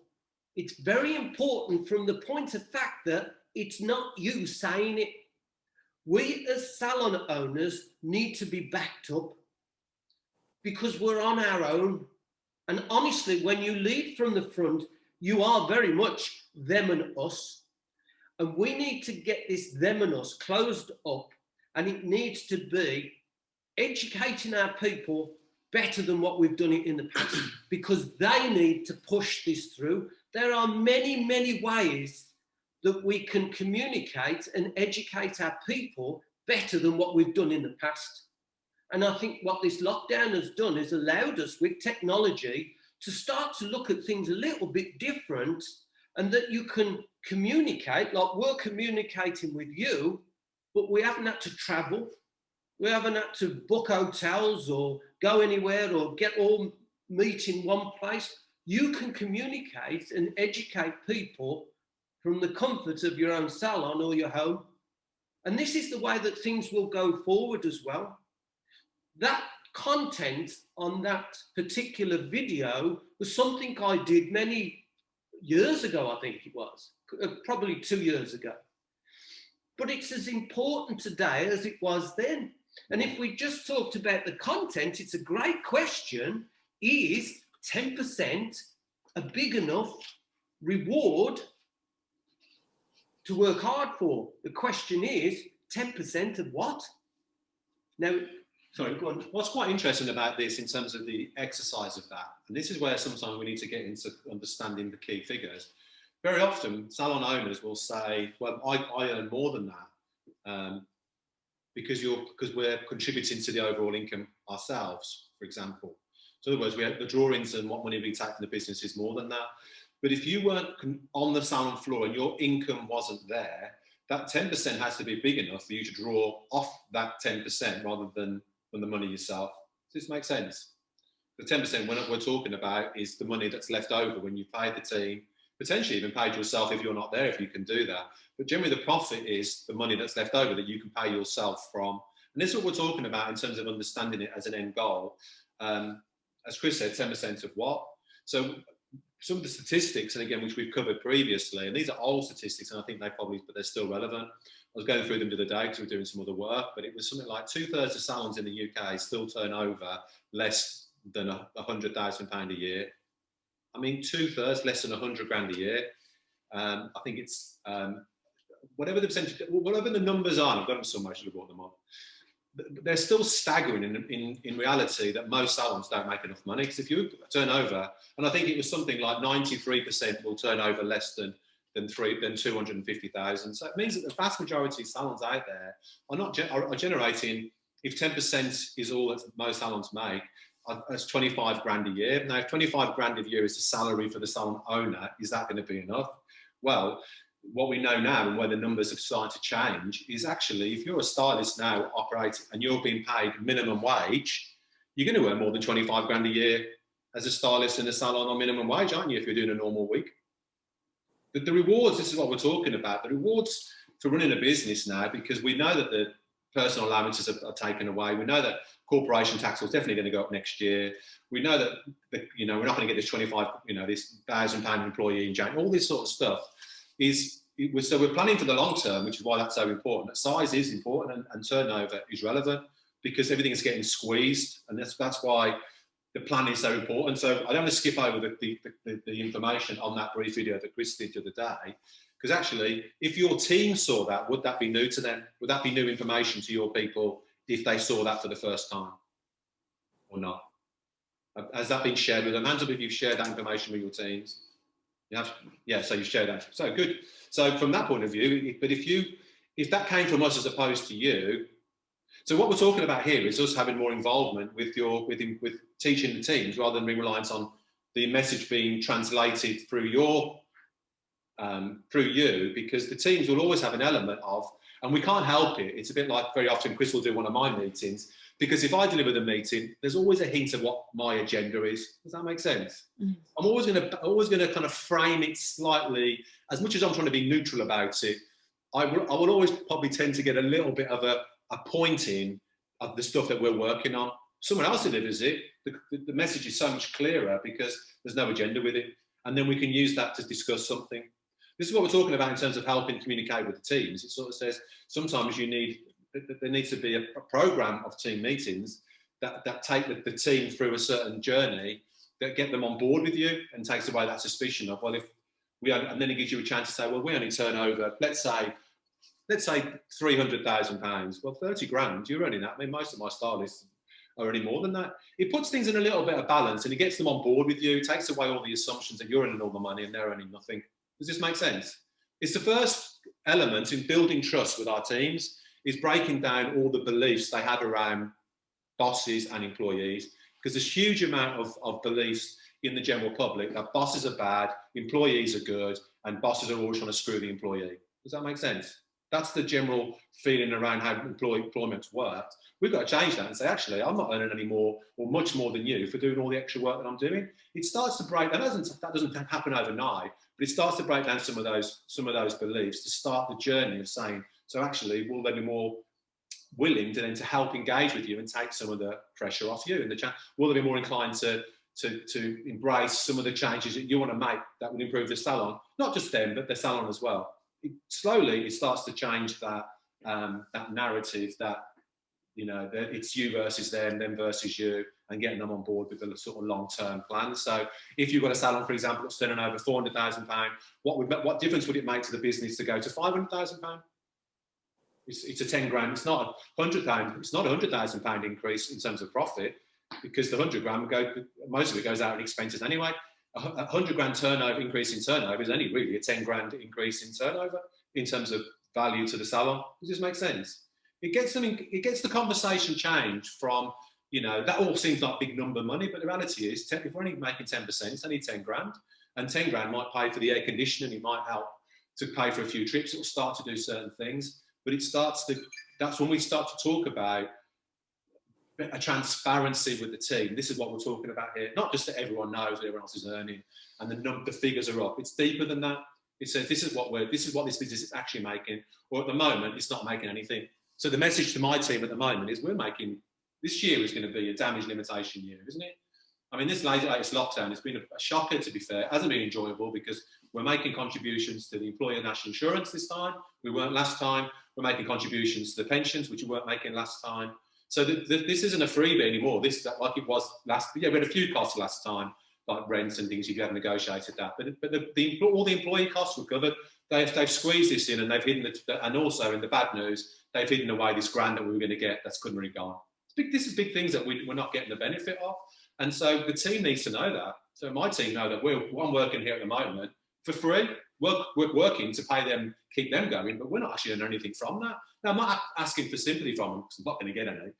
it's very important from the point of fact that it's not you saying it. We as salon owners need to be backed up because we're on our own. And honestly, when you lead from the front, you are very much them and us. And we need to get this them and us closed up, and it needs to be educating our people better than what we've done it in the past, because they need to push this through. There are many, many ways that we can communicate and educate our people better than what we've done in the past. And I think what this lockdown has done is allowed us with technology to start to look at things a little bit different, and that you can communicate, like we're communicating with you, but we haven't had to travel. We haven't had to book hotels or go anywhere or get all meet in one place. You can communicate and educate people from the comfort of your own salon or your home. And this is the way that things will go forward as well. That content on that particular video was something I did many years ago, I think it was, probably 2 years ago. But it's as important today as it was then. And if we just talked about the content, it's a great question. Is 10% a big enough reward to work hard for? The question is, 10% of what? Now, Sorry, go on. what's quite interesting about this in terms of the exercise of that, and this is where sometimes we need to get into understanding the key figures. Very often, salon owners will say, well, I earn more than that because we're contributing to the overall income ourselves, for example. So in other words, the drawings and what money we take from the business is more than that. But if you weren't on the salon floor and your income wasn't there, that 10% has to be big enough for you to draw off that 10% rather than the money yourself. Does this make sense? The 10% we're talking about is the money that's left over when you pay the team, potentially even paid yourself if you're not there, if you can do that. But generally the profit is the money that's left over that you can pay yourself from. And this is what we're talking about in terms of understanding it as an end goal. As Chris said, 10% of what? So some of the statistics, and again, which we've covered previously, and these are old statistics, and I think but they're still relevant. I was going through them the other day because we're doing some other work, but it was something like 2/3 of salons in the UK still turn over less than £100,000 a year. I mean, 2/3 less than 100 grand a year. I think it's whatever the percentage, whatever the numbers are. I've got them somewhere. I should have brought them up. They're still staggering in reality that most salons don't make enough money. Because if you turn over, and I think it was something like 93% will turn over less than 250,000. So it means that the vast majority of salons out there are generating, if 10% is all that most salons make, that's 25 grand a year. Now, if 25 grand a year is the salary for the salon owner, is that going to be enough? Well, what we know now and where the numbers have started to change is actually, if you're a stylist now operating and you're being paid minimum wage, you're going to earn more than 25 grand a year as a stylist in a salon on minimum wage, aren't you, if you're doing a normal week? But the rewards, this is what we're talking about, the rewards for running a business now, because we know that the personal allowances are taken away. We know that corporation tax is definitely going to go up next year. We know that, we're not going to get this 25, this £1,000 employee in January, all this sort of stuff. So we're planning for the long term, which is why that's so important. That size is important and turnover is relevant because everything is getting squeezed, and that's why the plan is so important. So I don't want to skip over the information on that brief video that Chris did the other day, because actually, if your team saw that, would that be new to them? Would that be new information to your people if they saw that for the first time or not? Has that been shared with them? Hands up if you've shared that information with your teams. Yeah, so you share that. So good. So from that point of view, but if that came from us as opposed to you, so what we're talking about here is us having more involvement with teaching the teams rather than being reliant on the message being translated through you, because the teams will always have an element of, and we can't help it. It's a bit like very often Chris will do one of my meetings, because if I deliver the meeting, there's always a hint of what my agenda is. Does that make sense? Mm. I'm always going to kind of frame it slightly, as much as I'm trying to be neutral about it. I will always probably tend to get a little bit of a pointing of the stuff that we're working on. Someone else delivers it. The message is so much clearer because there's no agenda with it, and then we can use that to discuss something. This is what we're talking about in terms of helping communicate with the teams. It sort of says sometimes there needs to be a program of team meetings that take the team through a certain journey, that get them on board with you and takes away that suspicion of, well, and then it gives you a chance to say, well, we only turn over, let's say £300,000. Well, 30 grand, you're earning that. I mean, most of my stylists are earning more than that. It puts things in a little bit of balance and it gets them on board with you. It takes away all the assumptions that you're earning all the money and they're earning nothing. Does this make sense? It's the first element in building trust with our teams, is breaking down all the beliefs they have around bosses and employees, because there's a huge amount of beliefs in the general public that bosses are bad, employees are good, and bosses are always trying to screw the employee. Does that make sense? That's the general feeling around how employment's worked. We've got to change that and say, actually, I'm not earning any more or much more than you for doing all the extra work that I'm doing. It starts to break, that doesn't happen overnight, but it starts to break down some of those beliefs to start the journey of saying, so actually, will they be more willing to help engage with you and take some of the pressure off you? And will they be more inclined to embrace some of the changes that you want to make that will improve the salon? Not just them, but the salon as well. Slowly, it starts to change that narrative that, that it's you versus them versus you, and getting them on board with a sort of long-term plan. So if you've got a salon, for example, that's turning over £400,000, what difference would it make to the business to go to £500,000? It's a 10 grand. It's not £100. It's not £100,000 increase in terms of profit, because the 100 grand most of it goes out in expenses anyway. A 100 grand turnover increase in turnover is only really a 10 grand increase in turnover in terms of value to the salon. Does this make sense? It gets the conversation changed from, you know, that all seems like big number money, but the reality is, if we're only making 10%, it's only 10 grand, and 10 grand might pay for the air conditioning. It might help to pay for a few trips. It'll start to do certain things, but that's when we start to talk about a transparency with the team. This is what we're talking about here. Not just that everyone knows what everyone else is earning and the figures are up. It's deeper than that. It says this is what this business is actually making, or at the moment it's not making anything. So the message to my team at the moment is this year is going to be a damage limitation year, isn't it? I mean, this latest lockdown has been a shocker, to be fair. It hasn't been enjoyable because we're making contributions to the employer national insurance this time. We weren't last time. We're making contributions to the pensions, which we weren't making last time. So this isn't a freebie anymore. This like it was last. Yeah, we had a few costs last time, like rents and things if you haven't negotiated that. But all the employee costs were covered. They've squeezed this in, and they've hidden and also in the bad news, they've hidden away this grand that we were going to get that's couldn't really gone. This is big things that we're not getting the benefit of, and so the team needs to know that. So my team know that I'm working here at the moment for free. We're working to pay them, keep them going, but we're not actually earning anything from that. Now, I'm not asking for sympathy from them because I'm not going to get any,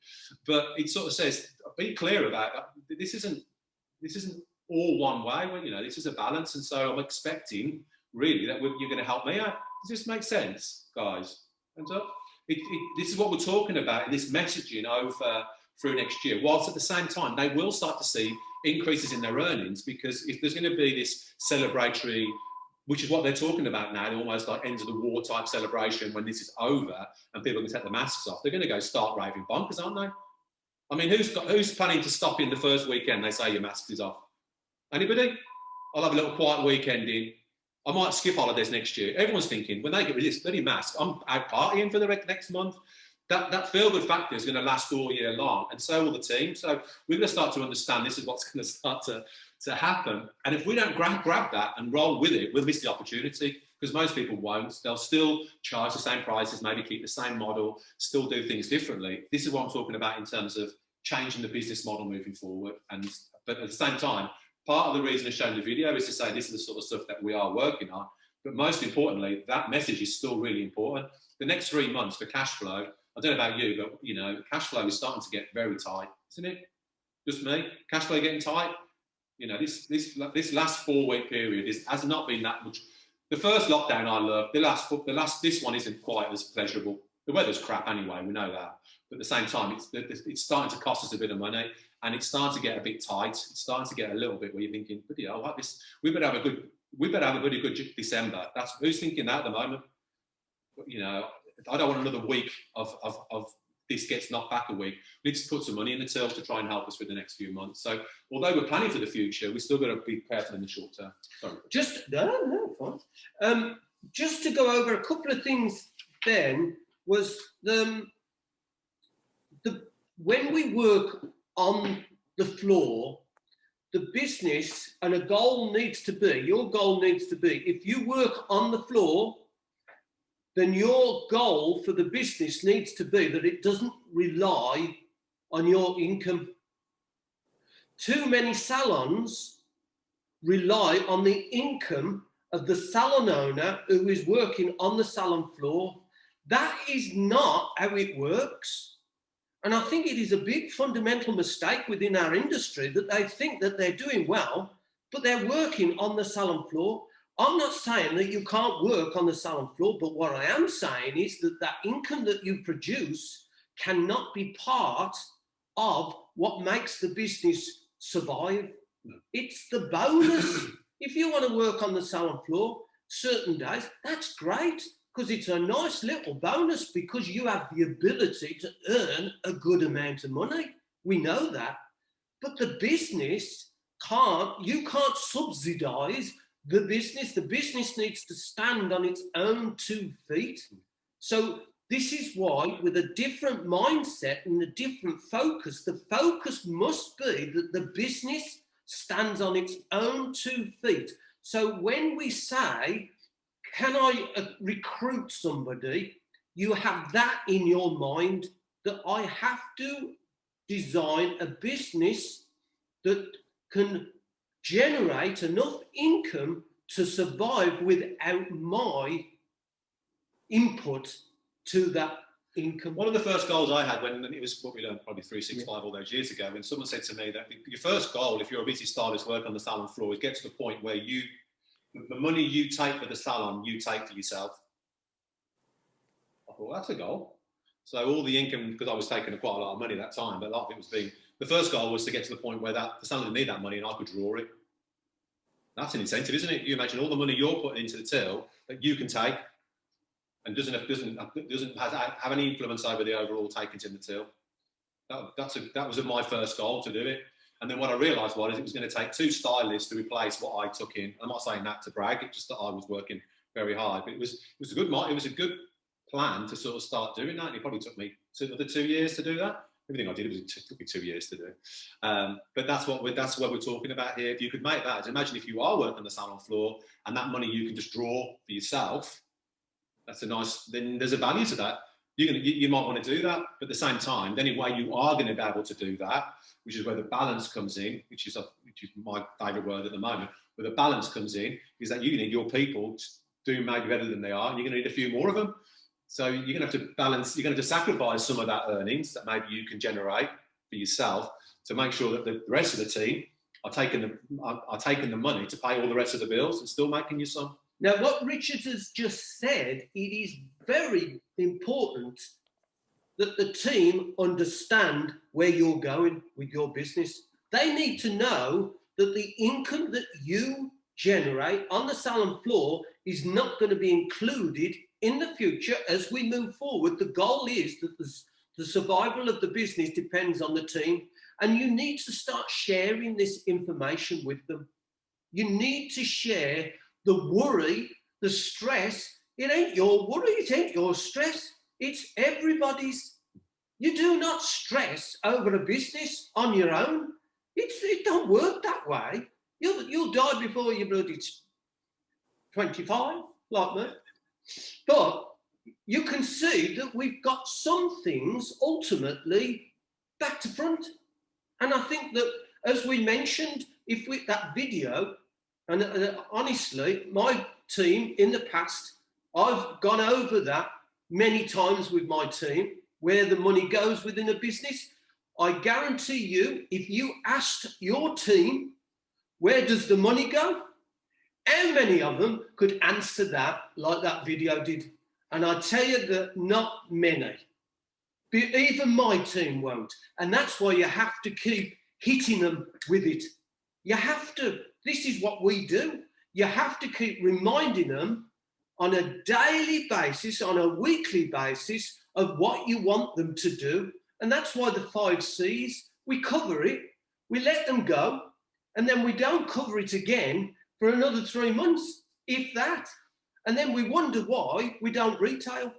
but it sort of says, be clear about that. This isn't all one way. You know, this is a balance, and so I'm expecting really that you're going to help me out. Does this make sense, guys? Hands up. This is what we're talking about in this messaging over through next year. Whilst at the same time, they will start to see increases in their earnings, because if there's going to be this celebratory, which is what they're talking about now, almost like ends of the war type celebration when this is over and people can take the masks off, they're going to go start raving bonkers, aren't they? I mean, who's planning to stop in the first weekend they say your mask is off? Anybody? I'll have a little quiet weekend in. I might skip holidays next year. Everyone's thinking, when they get rid of this bloody mask, I'm out partying for the next month. That feel-good factor is going to last all year long, and so will the team. So we're going to start to understand this is what's going to start to happen. And if we don't grab that and roll with it, we'll miss the opportunity, because most people won't. They'll still charge the same prices, maybe keep the same model, still do things differently. This is what I'm talking about in terms of changing the business model moving forward. But at the same time, part of the reason of showing the video is to say this is the sort of stuff that we are working on. But most importantly, that message is still really important. The next 3 months for cash flow, I don't know about you, but you know, cash flow is starting to get very tight, isn't it? Just me? Cash flow getting tight? You know, this last 4-week period has not been that much. The first lockdown I loved. This one isn't quite as pleasurable. The weather's crap anyway, we know that. But at the same time, it's starting to cost us a bit of money, and it's starting to get a bit tight. It's starting to get a little bit where you're thinking, bloody hell, like this, we better have a really good December. That's who's thinking that at the moment. You know, I don't want another week of this gets knocked back a week. We need to put some money in the till to try and help us for the next few months. So although we're planning for the future, we still got to be careful in the short term. Sorry. Fine. Just to go over a couple of things then, was when we work on the floor, the business, and your goal needs to be, if you work on the floor, then your goal for the business needs to be that it doesn't rely on your income. Too many salons rely on the income of the salon owner who is working on the salon floor. That is not how it works. And I think it is a big fundamental mistake within our industry that they think that they're doing well, but they're working on the salon floor. I'm not saying that you can't work on the salon floor, but what I am saying is that that income that you produce cannot be part of what makes the business survive. No. It's the bonus. If you want to work on the salon floor certain days, that's great, because it's a nice little bonus because you have the ability to earn a good amount of money. We know that. But the business you can't subsidize the business needs to stand on its own 2 feet. So this is why, with a different mindset and a different focus, the focus must be that the business stands on its own 2 feet. So when we say, can I recruit somebody? you have that in your mind, that I have to design a business that can generate enough income to survive without my input to that income. One of the first goals I had when it was what we learned probably 365 all those years ago, when someone said to me that your first goal, if you're a business stylist working on the salon floor, is get to the point where the money you take for the salon, you take for yourself. I thought, that's a goal. So all the income, because I was taking quite a lot of money at that time, but a lot of it was the first goal was to get to the point where the salon didn't need that money and I could draw it. That's an incentive, isn't it? You imagine all the money you're putting into the till that you can take and doesn't have any influence over the overall takings in the till. That was my first goal, to do it. And then what I realised was it was going to take 2 stylists to replace what I took in. I'm not saying that to brag; it's just that I was working very hard. But it was a good plan to sort of start doing that. And it probably took me another 2 years to do that. Everything I did took me 2 years to do. But that's what we're talking about here. If you could make that, imagine if you are working on the salon floor and that money you can just draw for yourself. Then there's a value to that. You might want to do that, but at the same time, the only way you are going to be able to do that, which is where the balance comes in, which is my favourite word at the moment, where the balance comes in, is that you need your people to do maybe better than they are, and you're going to need a few more of them. So you're going to have to balance, you're going to have to sacrifice some of that earnings that maybe you can generate for yourself to make sure that the rest of the team are taking the money to pay all the rest of the bills and still making you some. Now, what Richard has just said, it is very important that the team understand where you're going with your business. They need to know that the income that you generate on the salon floor is not going to be included in the future as we move forward. The goal is that the survival of the business depends on the team, and you need to start sharing this information with them. You need to share the worry, the stress. It ain't your worry, it ain't your stress, it's everybody's. You do not stress over a business on your own. It don't work that way. You'll die before you're bloody 25, like me. But you can see that we've got some things ultimately back to front. And I think that, as we mentioned, that video, and honestly, my team in the past, I've gone over that many times with my team, where the money goes within a business. I guarantee you, if you asked your team, where does the money go? How many of them could answer that like that video did? And I tell you that not many. Even my team won't. And that's why you have to keep hitting them with it. You have to. This is what we do. You have to keep reminding them on a daily basis, on a weekly basis, of what you want them to do. And that's why the 5 C's, we cover it, we let them go, and then we don't cover it again for another 3 months, if that. And then we wonder why we don't retail,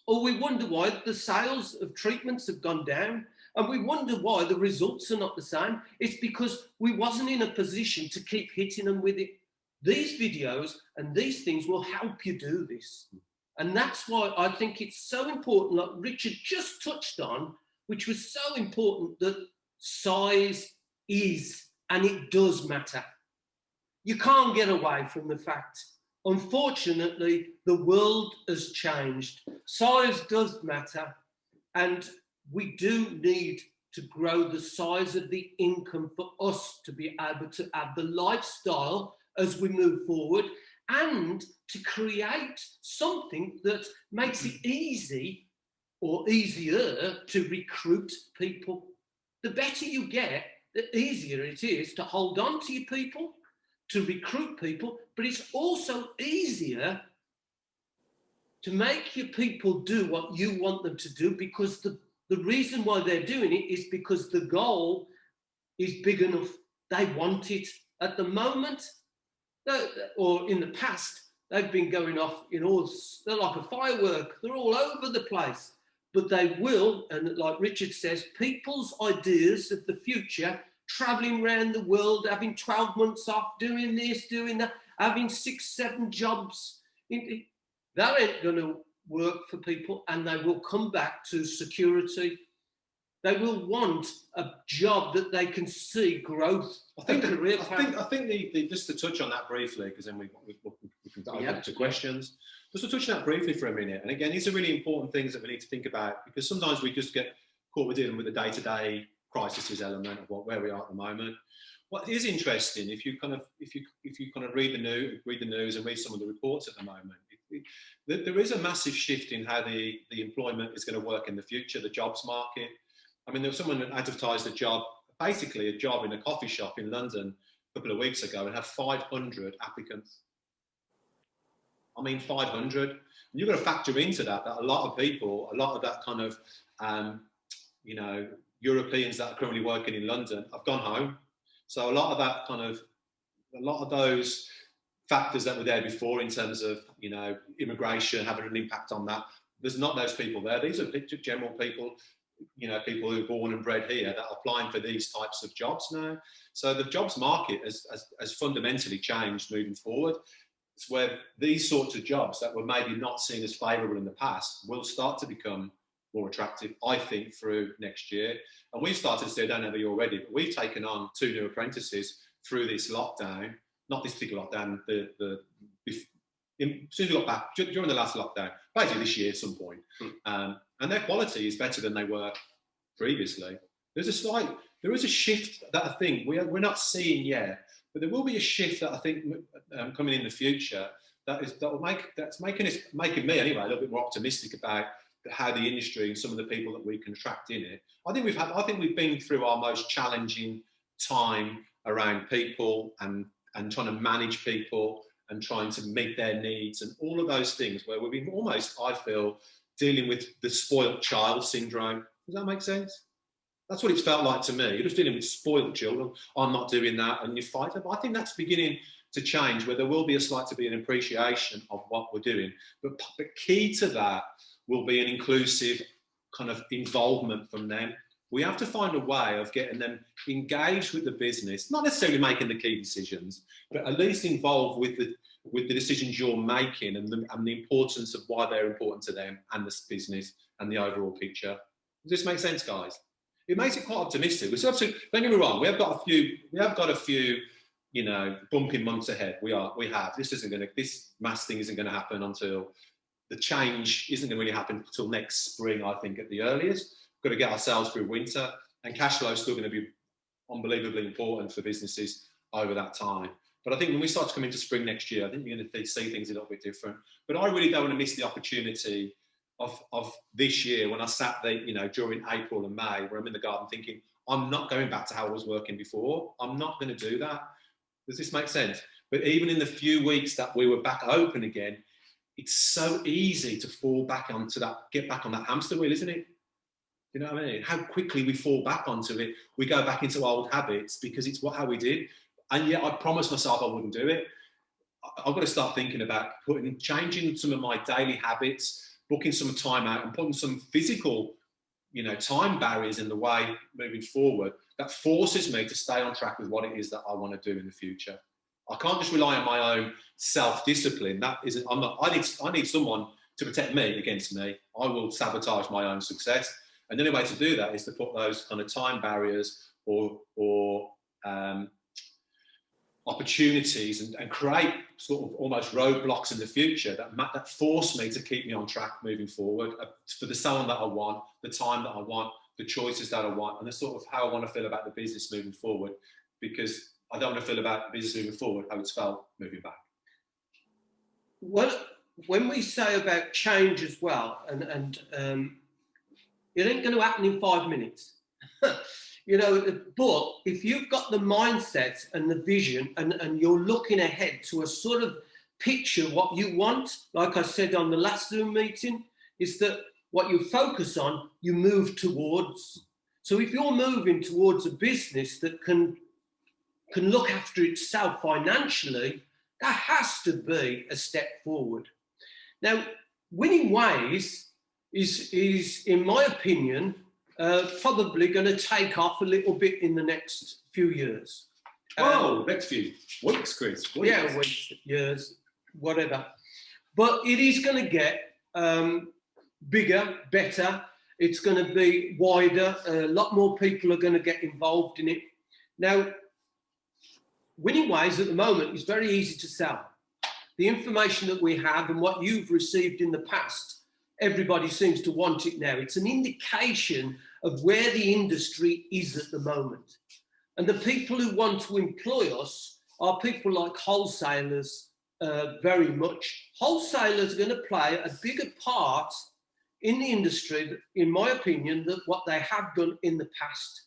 or we wonder why the sales of treatments have gone down, and we wonder why the results are not the same. It's because we wasn't in a position to keep hitting them with it. These videos and these things will help you do this. And that's why I think it's so important, like Richard just touched on, which was so important, that size is, and it does matter. You can't get away from the fact. Unfortunately, the world has changed. Size does matter, and we do need to grow the size of the income for us to be able to have the lifestyle as we move forward, and to create something that makes it easy or easier to recruit people. The better you get, the easier it is to hold on to your people, to recruit people, but it's also easier to make your people do what you want them to do, because the reason why they're doing it is because the goal is big enough. They want it. At the moment, or in the past, they've been going off in all, they're like a firework. They're all over the place. But they will, and like Richard says, people's ideas of the future, traveling around the world, having 12 months off, doing this, doing that, having 6, 7 jobs, that ain't going to work for people, and they will come back to security. They will want a job that they can see growth. I think the just to touch on that briefly, because then we can dive Yeah. into questions. Just to touch on that briefly for a minute, and again, these are really important things that we need to think about, because sometimes we just get caught with dealing with the day-to-day crises element of where we are at the moment. What is interesting, if you kind of read the news and read some of the reports at the moment, there is a massive shift in how the employment is going to work in the future, the jobs market. I mean, there was someone that advertised a job in a coffee shop in London a couple of weeks ago and had 500 applicants. I mean, 500. And you've got to factor into that a lot of people, a lot of that kind of, Europeans that are currently working in London have gone home. So a lot of those factors that were there before in terms of, immigration having an impact on that, there's not those people there. These are general people, people who are born and bred here that are applying for these types of jobs now. So the jobs market has fundamentally changed moving forward. It's where these sorts of jobs that were maybe not seen as favourable in the past will start to become more attractive, I think, through next year. And we've started to see, I don't know if you already, but we've taken on 2 new apprentices through this lockdown, not this particular lockdown, as soon as we got back, during the last lockdown, basically this year at some point. And their quality is better than they were previously. There is a shift that I think we're not seeing yet, but there will be a shift that I think coming in the future that's making me anyway a little bit more optimistic about how the industry and some of the people that we contract in it. I think we've been through our most challenging time around people and trying to manage people and trying to meet their needs and all of those things, where we've been almost, I feel, dealing with the spoiled child syndrome. Does that make sense? That's what it's felt like to me. You're just dealing with spoiled children. I'm not doing that, and you fight it. But I think that's beginning to change, where there will be an appreciation of what we're doing. But the key to that will be an inclusive kind of involvement from them. We have to find a way of getting them engaged with the business, not necessarily making the key decisions, but at least involved with the decisions you're making and the importance of why they're important to them and this business and the overall picture. Does this make sense, guys? It makes it quite optimistic. Don't get me wrong. We have got a few, bumping months ahead. We have. This mass thing isn't going to happen until the change isn't going to really happen until next spring, I think, at the earliest. We've got to get ourselves through winter, and cash flow is still going to be unbelievably important for businesses over that time. But I think when we start to come into spring next year, I think you're going to see things a little bit different. But I really don't want to miss the opportunity of this year when I sat there, during April and May, where I'm in the garden thinking, I'm not going back to how I was working before. I'm not going to do that. Does this make sense? But even in the few weeks that we were back open again, it's so easy to fall back onto that, get back on that hamster wheel, isn't it? You know what I mean? How quickly we fall back onto it. We go back into old habits because it's how we did. And yet I promised myself I wouldn't do it. I've got to start thinking about changing some of my daily habits, booking some time out and putting some physical, time barriers in the way moving forward that forces me to stay on track with what it is that I want to do in the future. I can't just rely on my own self-discipline. I need someone to protect me against me. I will sabotage my own success. And the only way to do that is to put those kind of time barriers or opportunities and create sort of almost roadblocks in the future that force me to keep me on track moving forward for the salon that I want, the time that I want, the choices that I want, and the sort of how I want to feel about the business moving forward, because I don't want to feel about the business moving forward how it's felt moving back. Well, when we say about change as well, and it ain't going to happen in 5 minutes. But if you've got the mindset and the vision and you're looking ahead to a sort of picture what you want, like I said on the last Zoom meeting, is that what you focus on, you move towards. So if you're moving towards a business that can look after itself financially, that has to be a step forward. Now, Winning Ways is in my opinion, probably going to take off a little bit in the next few years. Next few weeks, Chris. Yeah, weeks, years, whatever. But it is going to get bigger, better. It's going to be wider. A lot more people are going to get involved in it. Now, Winning Ways at the moment is very easy to sell. The information that we have and what you've received in the past, everybody seems to want it now. It's an indication of where the industry is at the moment. And the people who want to employ us are people like wholesalers, very much. Wholesalers are going to play a bigger part in the industry, in my opinion, than what they have done in the past.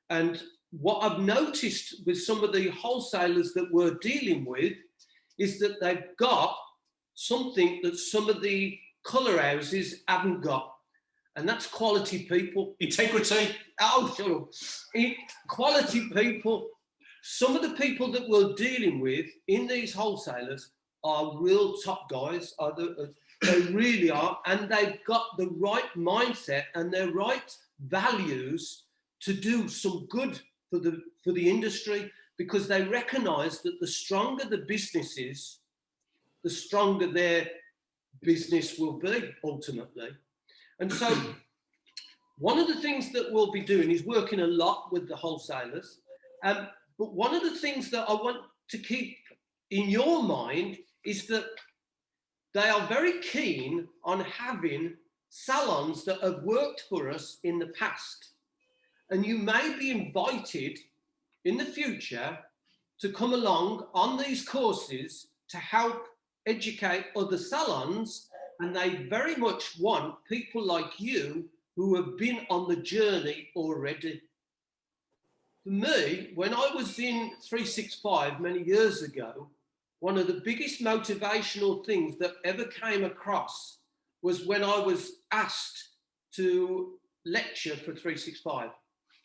And what I've noticed with some of the wholesalers that we're dealing with is that they've got something that some of the colour houses haven't got. And that's quality people. Integrity. Oh, shut up. Quality people. Some of the people that we're dealing with in these wholesalers are real top guys. They really are. And they've got the right mindset and their right values to do some good for the industry, because they recognise that the stronger the business is, the stronger their business will be ultimately. And so one of the things that we'll be doing is working a lot with the wholesalers. But one of the things that I want to keep in your mind is that they are very keen on having salons that have worked for us in the past. And you may be invited in the future to come along on these courses to help educate other salons. And they very much want people like you who have been on the journey already. For me, when I was in 365 many years ago, one of the biggest motivational things that ever came across was when I was asked to lecture for 365.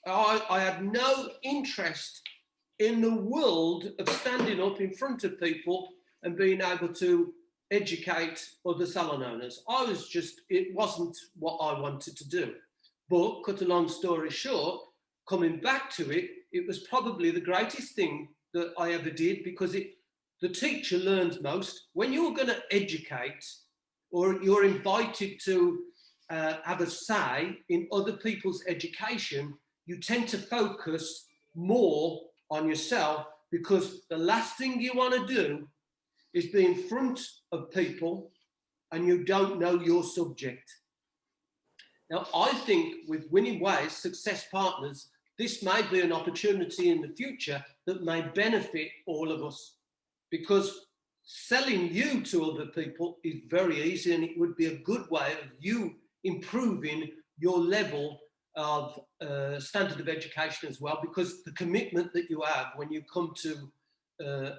I had no interest in the world of standing up in front of people and being able to educate other salon owners. It wasn't what I wanted to do. But cut a long story short, coming back to it, it was probably the greatest thing that I ever did, because the teacher learns most. When you're going to educate or you're invited to have a say in other people's education, you tend to focus more on yourself, because the last thing you want to do is be in front of people and you don't know your subject. Now, I think with Winning Ways Success Partners, this may be an opportunity in the future that may benefit all of us, because selling you to other people is very easy, and it would be a good way of you improving your level of standard of education as well, because the commitment that you have when you come to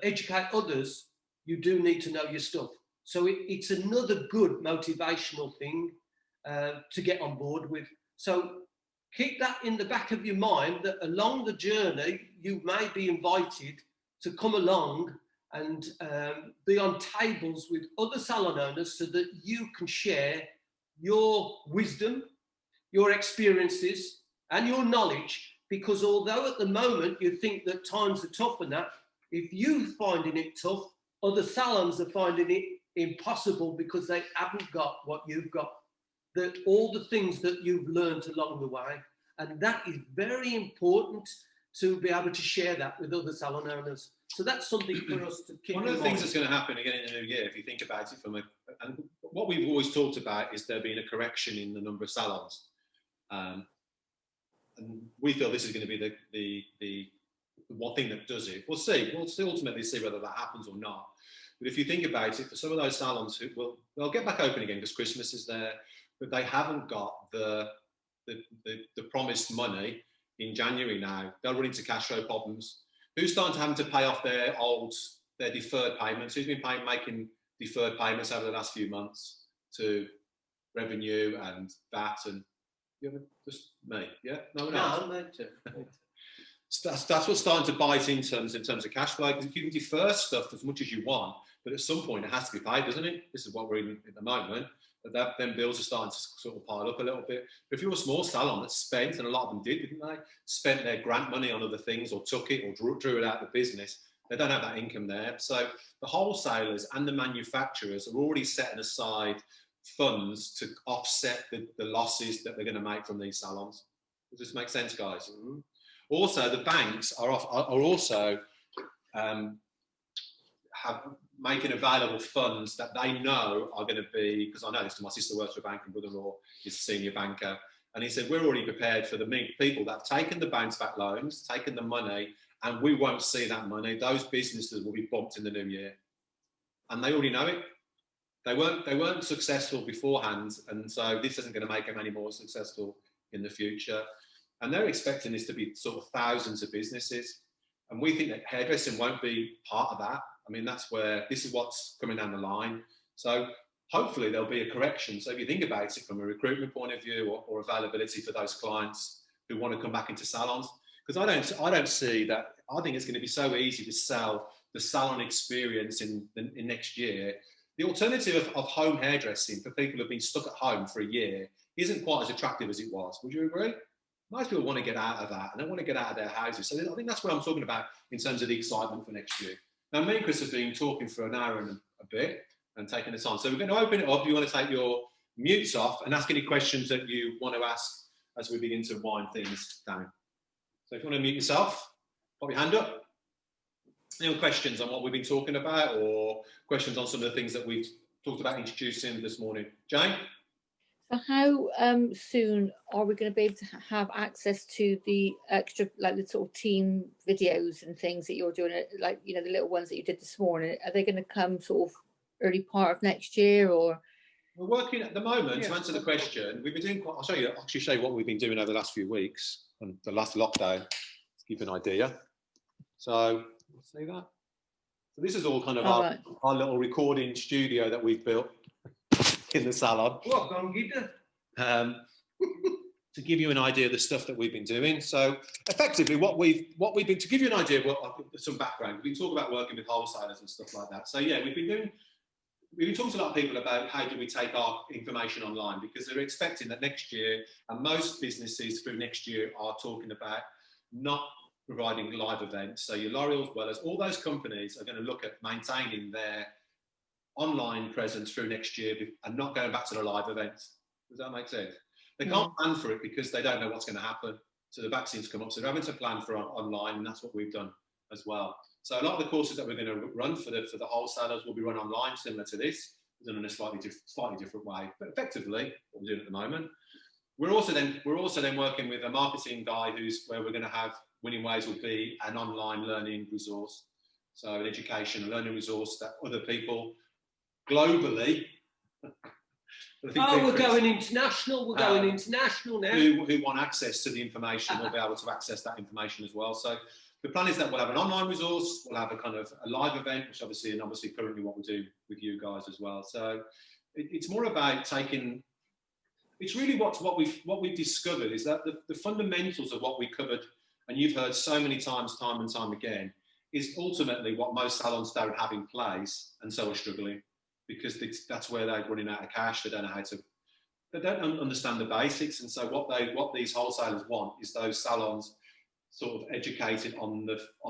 educate others, you do need to know your stuff. So it's another good motivational thing to get on board with. So keep that in the back of your mind, that along the journey, you may be invited to come along and be on tables with other salon owners so that you can share your wisdom, your experiences and your knowledge, because although at the moment you think that times are tough and that, if you're finding it tough, other salons are finding it impossible because they haven't got what you've got, that all the things that you've learned along the way. And that is very important, to be able to share that with other salon owners. So that's something for us to keep in mind. One of the things that's going to happen again in the new year, if you think about it and what we've always talked about is there being a correction in the number of salons. And we feel this is going to be the one thing that does it. We'll see. We'll still ultimately see whether that happens or not. But if you think about it, for some of those salons they'll get back open again because Christmas is there, but they haven't got the promised money in January now. They'll run into cash flow problems. Who's starting to have to pay off their deferred payments? Who's been making deferred payments over the last few months to revenue and that? And just me, yeah? No one else? No, me too. That's what's starting to bite in terms of cash flow, because you can defer stuff as much as you want, but at some point it has to be paid, doesn't it? This is what we're in at the moment. Then bills are starting to sort of pile up a little bit. But if you're a small salon that spent, and a lot of them didn't they? Spent their grant money on other things, or took it, or drew it out of the business, they don't have that income there. So the wholesalers and the manufacturers are already setting aside funds to offset the losses that they're going to make from these salons. Does this make sense, guys? Also, the banks are also making available funds that they know are going to be, because I know this, my sister works for a bank and brother-in-law is a senior banker, and he said, we're already prepared for the people that have taken the bounce back loans, taken the money, and we won't see that money. Those businesses will be bumped in the new year. And they already know it. They weren't successful beforehand, and so this isn't going to make them any more successful in the future. And they're expecting this to be sort of thousands of businesses. And we think that hairdressing won't be part of that. I mean, this is what's coming down the line. So hopefully there'll be a correction. So if you think about it from a recruitment point of view or availability for those clients who want to come back into salons, because I don't see that. I think it's going to be so easy to sell the salon experience in next year. The alternative of home hairdressing for people who've been stuck at home for a year isn't quite as attractive as it was. Would you agree? Most people want to get out of that and they want to get out of their houses. So I think that's what I'm talking about in terms of the excitement for next year. Now, me and Chris have been talking for an hour and a bit and taking the time. So we're going to open it up. You want to take your mutes off and ask any questions that you want to ask as we begin to wind things down. So if you want to mute yourself, pop your hand up. Any questions on what we've been talking about or questions on some of the things that we've talked about introducing this morning? Jane? So how soon are we going to be able to have access to the extra, like the sort of team videos and things that you're doing, like, you know, the little ones that you did this morning? Are they going to come sort of early part of next year, or? We're working at the moment to answer the question. We've been doing I'll show you what we've been doing over the last few weeks and the last lockdown to give you an idea. So, see that? So this is all kind of our little recording studio that we've built in the salon. To give you an idea of the stuff that we've been doing. So effectively what we've been, to give you an idea of some background, we talk about working with wholesalers and stuff like that. So yeah, we've been talking to a lot of people about how do we take our information online, because they're expecting that next year, and most businesses through next year are talking about not providing live events. So your L'Oreal's, well as all those companies are going to look at maintaining their online presence through next year and not going back to the live events. Does that make sense? They can't plan for it because they don't know what's going to happen. So the vaccines come up, so they're having to plan for online, and that's what we've done as well. So a lot of the courses that we're going to run for the wholesalers will be run online, similar to this, done in a slightly different way. But effectively, what we're doing at the moment, we're also then working with a marketing guy where we're going to have Winning Ways will be an online learning resource, so an education learning resource that other people globally. We're going international. We're going international now. Who want access to the information will be able to access that information as well. So the plan is that we'll have an online resource, we'll have a live event, which obviously currently what we do with you guys as well. So it's more about taking. It's really what we've discovered is that the fundamentals of what we covered, and you've heard so many times, time and time again, is ultimately what most salons don't have in place, and so are struggling. Because that's where they're running out of cash. They don't know they don't understand the basics. And so what these wholesalers want is those salons sort of educated on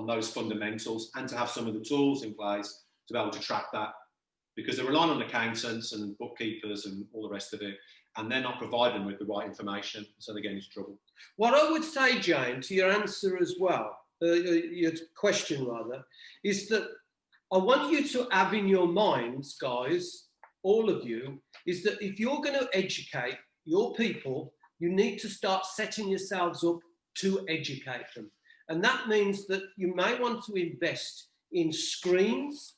those fundamentals, and to have some of the tools in place to be able to track that, because they're relying on accountants and bookkeepers and all the rest of it, and they're not providing them with the right information. So they get into trouble. What I would say, Jane, to your answer as well, your question rather, is that I want you to have in your minds, guys, all of you, is that if you're going to educate your people, you need to start setting yourselves up to educate them. And that means that you may want to invest in screens,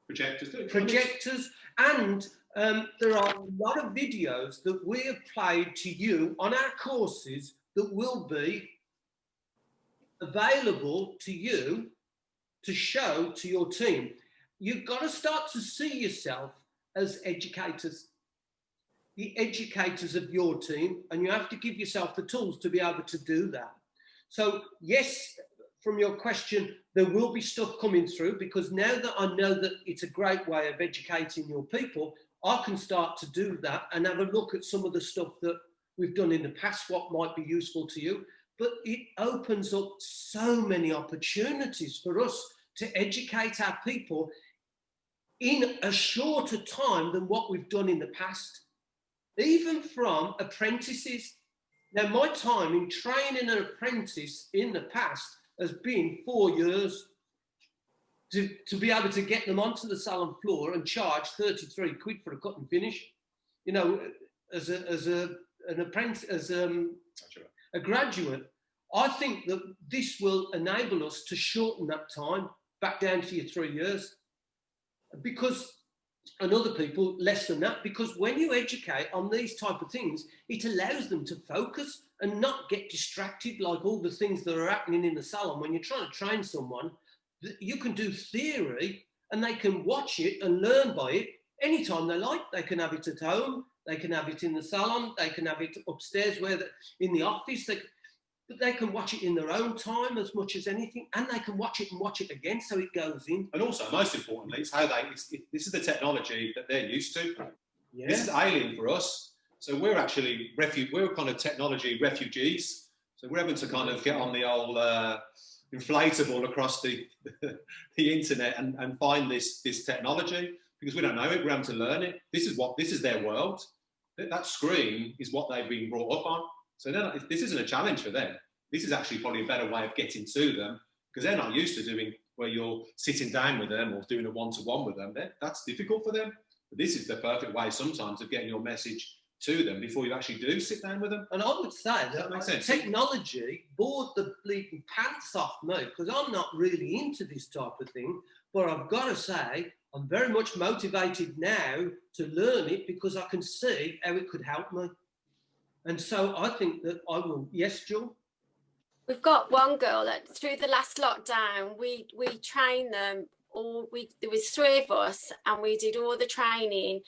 projectors, and there are a lot of videos that we have played to you on our courses that will be available to you to show to your team. You've got to start to see yourself as educators, the educators of your team, and you have to give yourself the tools to be able to do that. So yes, from your question, there will be stuff coming through, because now that I know that it's a great way of educating your people, I can start to do that and have a look at some of the stuff that we've done in the past, what might be useful to you. But it opens up so many opportunities for us to educate our people in a shorter time than what we've done in the past, even from apprentices. Now, my time in training an apprentice in the past has been 4 years to be able to get them onto the salon floor and charge 33 quid for a cut and finish. You know, as an apprentice, as a graduate, I think that this will enable us to shorten that time back down to your 3 years. Because, and other people less than that, because when you educate on these type of things, it allows them to focus and not get distracted like all the things that are happening in the salon. When you're trying to train someone, you can do theory and they can watch it and learn by it anytime they like. They can have it at home, they can have it in the salon, they can have it upstairs in the office, but they can watch it in their own time as much as anything, and they can watch it and watch it again so it goes in. And also, most importantly, it's how this is the technology that they're used to. Yeah. This is alien for us. So we're actually we're kind of technology refugees. So we're having to kind of get on the old inflatable across the internet and find this technology, because we don't know it. We're having to learn it. This is their world. That screen is what they've been brought up on. So this isn't a challenge for them. This is actually probably a better way of getting to them, because they're not used to doing where you're sitting down with them or doing a one-to-one with them. That's difficult for them. But this is the perfect way sometimes of getting your message to them before you actually do sit down with them. And I would say that makes sense. Technology bored the bleeding pants off me, because I'm not really into this type of thing. But I've got to say, I'm very much motivated now to learn it, because I can see how it could help me. And so I think that I will. Yes, Jill? We've got one girl that through the last lockdown, we trained them all. There was 3 of us, and we did all the training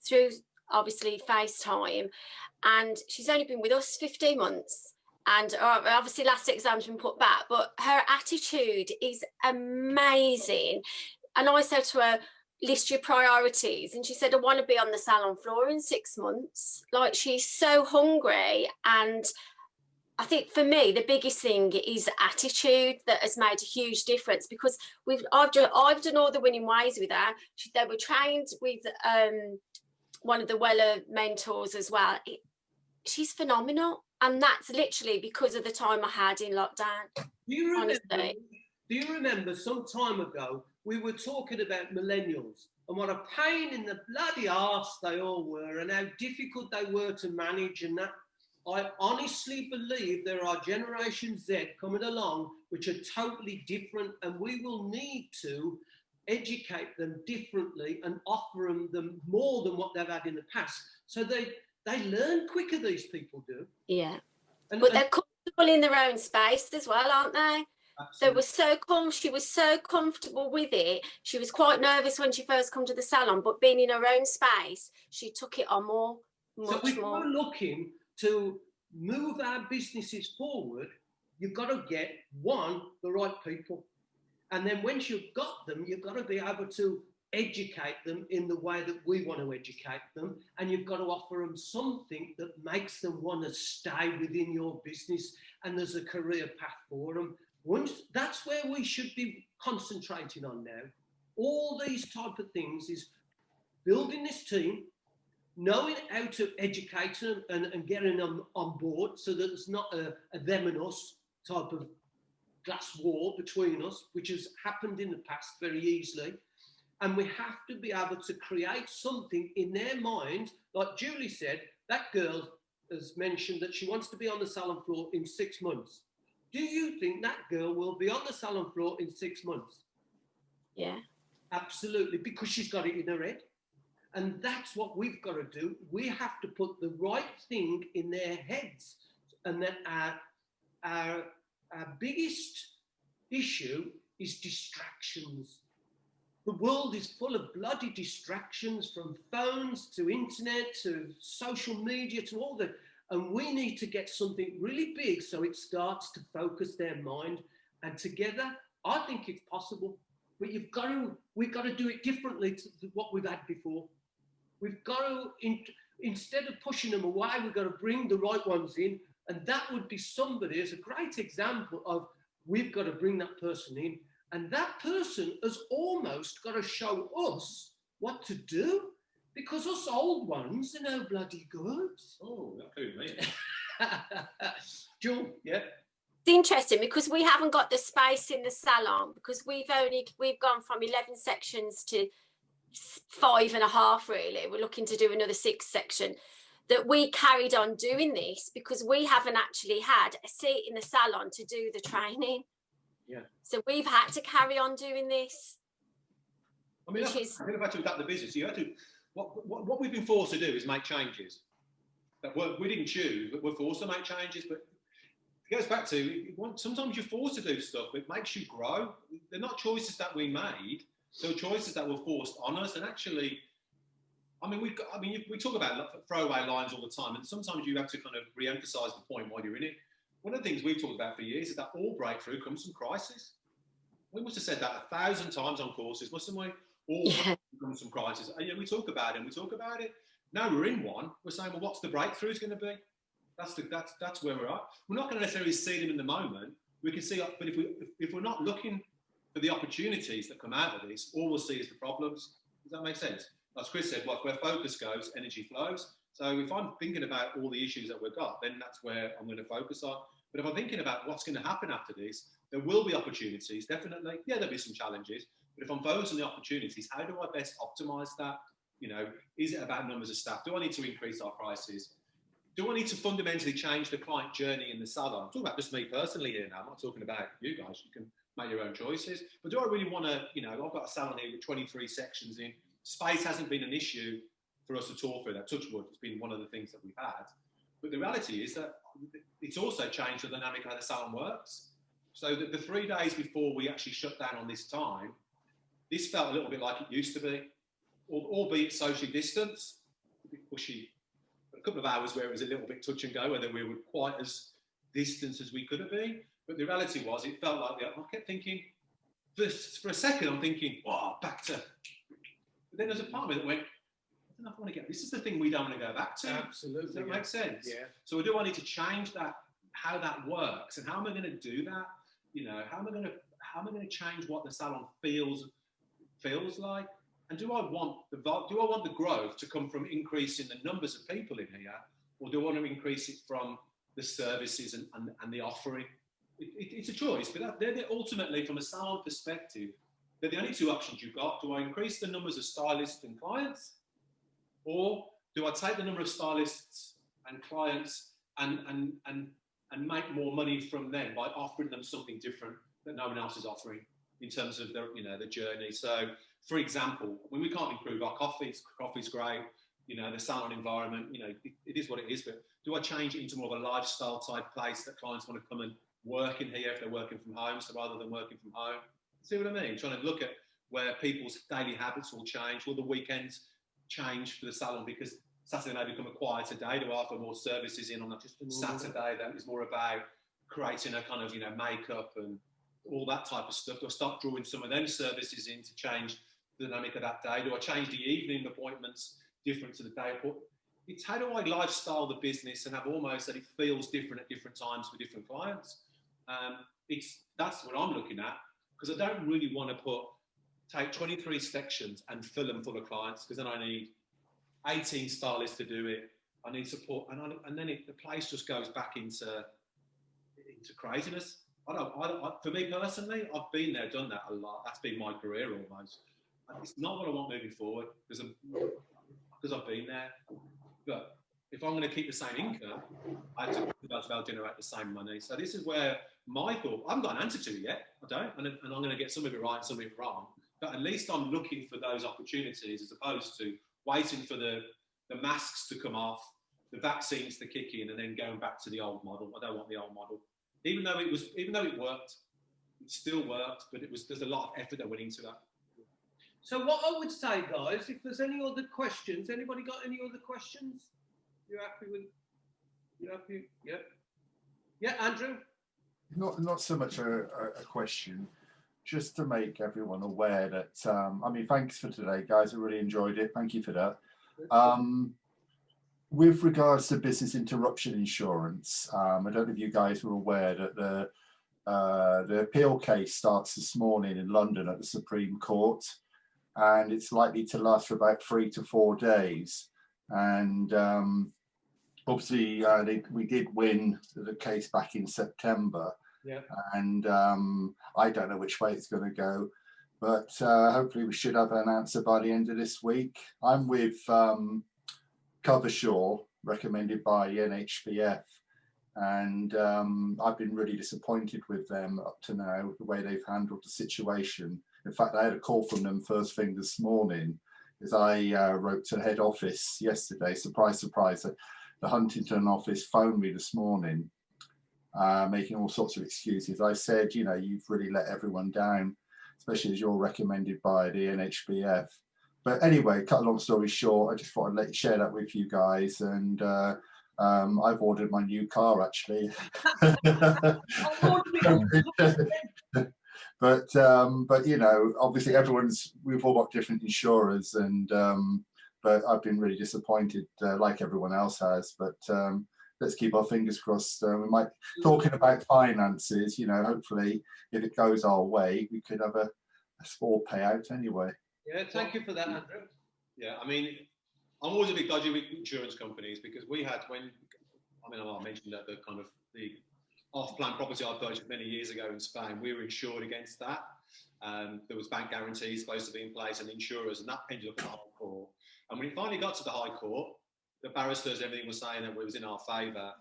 through obviously FaceTime. And she's only been with us 15 months. And obviously last exam's been put back, but her attitude is amazing. And I said to her, list your priorities, and she said, I want to be on the salon floor in 6 months. Like, she's so hungry. And I think for me the biggest thing is attitude that has made a huge difference, because I've done all the winning ways with her. They were trained with one of the Weller mentors as well. She's phenomenal, and that's literally because of the time I had in lockdown. Do you remember some time ago we were talking about millennials and what a pain in the bloody arse they all were, and how difficult they were to manage, and that? I honestly believe there are Generation Z coming along which are totally different, and we will need to educate them differently and offer them more than what they've had in the past. So they learn quicker, these people do. Yeah. But they're comfortable in their own space as well, aren't they? Absolutely. She was so comfortable with it. She was quite nervous when she first come to the salon, but being in her own space, she took it on much so if more. we're looking to move our businesses forward, you've got to get the right people. And then once you've got them, you've got to be able to educate them in the way that we want to educate them. And you've got to offer them something that makes them want to stay within your business, and there's a career path for them. That's where we should be concentrating on now. All these type of things is building this team, knowing how to educate them and getting them on board, so that it's not a them and us type of glass wall between us, which has happened in the past very easily. And we have to be able to create something in their mind. Like Julie said, that girl has mentioned that she wants to be on the salon floor in 6 months. Do you think that girl will be on the salon floor in 6 months? Yeah. Absolutely, because she's got it in her head. And that's what we've got to do. We have to put the right thing in their heads. And then our biggest issue is distractions. The world is full of bloody distractions, from phones to internet to social media to all the... And we need to get something really big so it starts to focus their mind. And together, I think it's possible. But we've got to do it differently to what we've had before. We've got to, instead of pushing them away, we've got to bring the right ones in. And that would be somebody, as a great example of, we've got to bring that person in. And that person has almost got to show us what to do, because us old ones are no bloody good. Oh, that could be me. Jewel, yeah. It's interesting because we haven't got the space in the salon, because we've gone from 11 sections to 5.5 really. We're looking to do another 6 section. That we carried on doing this because we haven't actually had a seat in the salon to do the training. Yeah. So we've had to carry on doing this. I mean, that's, we've had to adapt the business. You have to. What we've been forced to do is make changes that we didn't choose, but we're forced to make changes. But it goes back to sometimes you're forced to do stuff. It makes you grow. They're not choices that we made. They're choices that were forced on us. And actually, I mean, we talk about throwaway lines all the time, and sometimes you have to kind of re-emphasize the point while you're in it. One of the things we've talked about for years is that all breakthrough comes from crisis. We must have said that 1,000 times on courses, mustn't we? All comes from crisis. And, we talk about it and we talk about it. Now we're in one. We're saying, well, what's the breakthroughs going to be? That's where we're at. We're not going to necessarily see them in the moment. We can see, but if we're not looking for the opportunities that come out of this, all we'll see is the problems. Does that make sense? As Chris said, where focus goes, energy flows. So if I'm thinking about all the issues that we've got, then that's where I'm going to focus on. But if I'm thinking about what's going to happen after this, there will be opportunities, definitely. Yeah, there'll be some challenges. But if I'm focused on the opportunities, how do I best optimize that? Is it about numbers of staff? Do I need to increase our prices? Do I need to fundamentally change the client journey in the salon? I'm talking about just me personally here now. I'm not talking about you guys. You can make your own choices. But do I really want to, I've got a salon here with 23 sections in. Space hasn't been an issue for us at all for that. Touch wood, it's been one of the things that we've had. But the reality is that it's also changed the dynamic of how the salon works. So the 3 days before we actually shut down on this time, this felt a little bit like it used to be, albeit socially distanced, a bit pushy. A couple of hours where it was a little bit touch and go, whether we were quite as distant as we could have been. But the reality was, it felt like I kept thinking, for a second, I'm thinking, wow, back to. But then there's a part of me that went, I don't know if I want to get. This is the thing we don't want to go back to. Absolutely. Does that make sense? Yeah. So do I need to change that? How that works, and how am I going to do that? How am I going to change what the salon feels like? And do I want the growth to come from increasing the numbers of people in here, or do I want to increase it from the services and the offering? It's a choice, but they're ultimately, from a salon perspective, they're the only two options you've got. Do I increase the numbers of stylists and clients, or do I take the number of stylists and clients and make more money from them by offering them something different that no one else is offering in terms of the journey? So, for example, when we can't improve our coffee's great, the salon environment, it is what it is, but do I change it into more of a lifestyle type place that clients want to come and work in here if they're working from home, so rather than working from home? See what I mean? Trying to look at where people's daily habits will change. Will the weekends change for the salon because Saturday may become a quieter day? Do I offer more services in on that just Saturday that is more about creating a kind of, makeup and all that type of stuff? Do I start drawing some of them services in to change the dynamic of that day? Do I change the evening appointments different to the day appointment? It's how do I lifestyle the business and have almost that it feels different at different times for different clients? That's what I'm looking at, because I don't really want to take 23 sections and fill them full of clients, because then I need 18 stylists to do it. I need support, and then the place just goes back into craziness. For me personally, I've been there, done that a lot. That's been my career almost. It's not what I want moving forward because I've been there. But if I'm going to keep the same income, I have to be able to generate the same money. So this is where my thought, I haven't got an answer to it yet. I don't, and I'm going to get some of it right and some of it wrong. But at least I'm looking for those opportunities as opposed to waiting for the masks to come off, the vaccines to kick in, and then going back to the old model. I don't want the old model. Even though it worked, it still worked, but there's a lot of effort that went into that. So what I would say, guys, if there's any other questions, anybody got any other questions? You happy? Yeah. Yeah, Andrew? Not so much a question, just to make everyone aware that, thanks for today, guys. I really enjoyed it. Thank you for that. With regards to business interruption insurance, I don't know if you guys were aware that the appeal case starts this morning in London at the Supreme Court. and it's likely to last for about 3 to 4 days. And obviously, we did win the case back in September. Yeah. And I don't know which way it's going to go, but hopefully we should have an answer by the end of this week. I'm with Coversure, recommended by the NHBF, and I've been really disappointed with them up to now, the way they've handled the situation. In fact, I had a call from them first thing this morning, as I wrote to the head office yesterday. Surprise, surprise, the Huntington office phoned me this morning, making all sorts of excuses. I said, you know, you've really let everyone down, especially as you're recommended by the NHBF. But anyway, cut a long story short, I just thought I'd share that with you guys. And I've ordered my new car, actually. But you know, obviously we've all got different insurers, and but I've been really disappointed, like everyone else has. But let's keep our fingers crossed. We might, talking about finances, you know, hopefully if it goes our way, we could have a small payout anyway. Yeah, thank you for that, Andrew. Yeah, I mean, I'm always a bit dodgy with insurance companies, because we had, I mentioned that the kind of the off-plan property I purchased many years ago in Spain, we were insured against that. There was bank guarantees supposed to be in place and insurers, and that ended up in the High Court. And when it finally got to the High Court, the barristers, everything was saying that it was in our favour.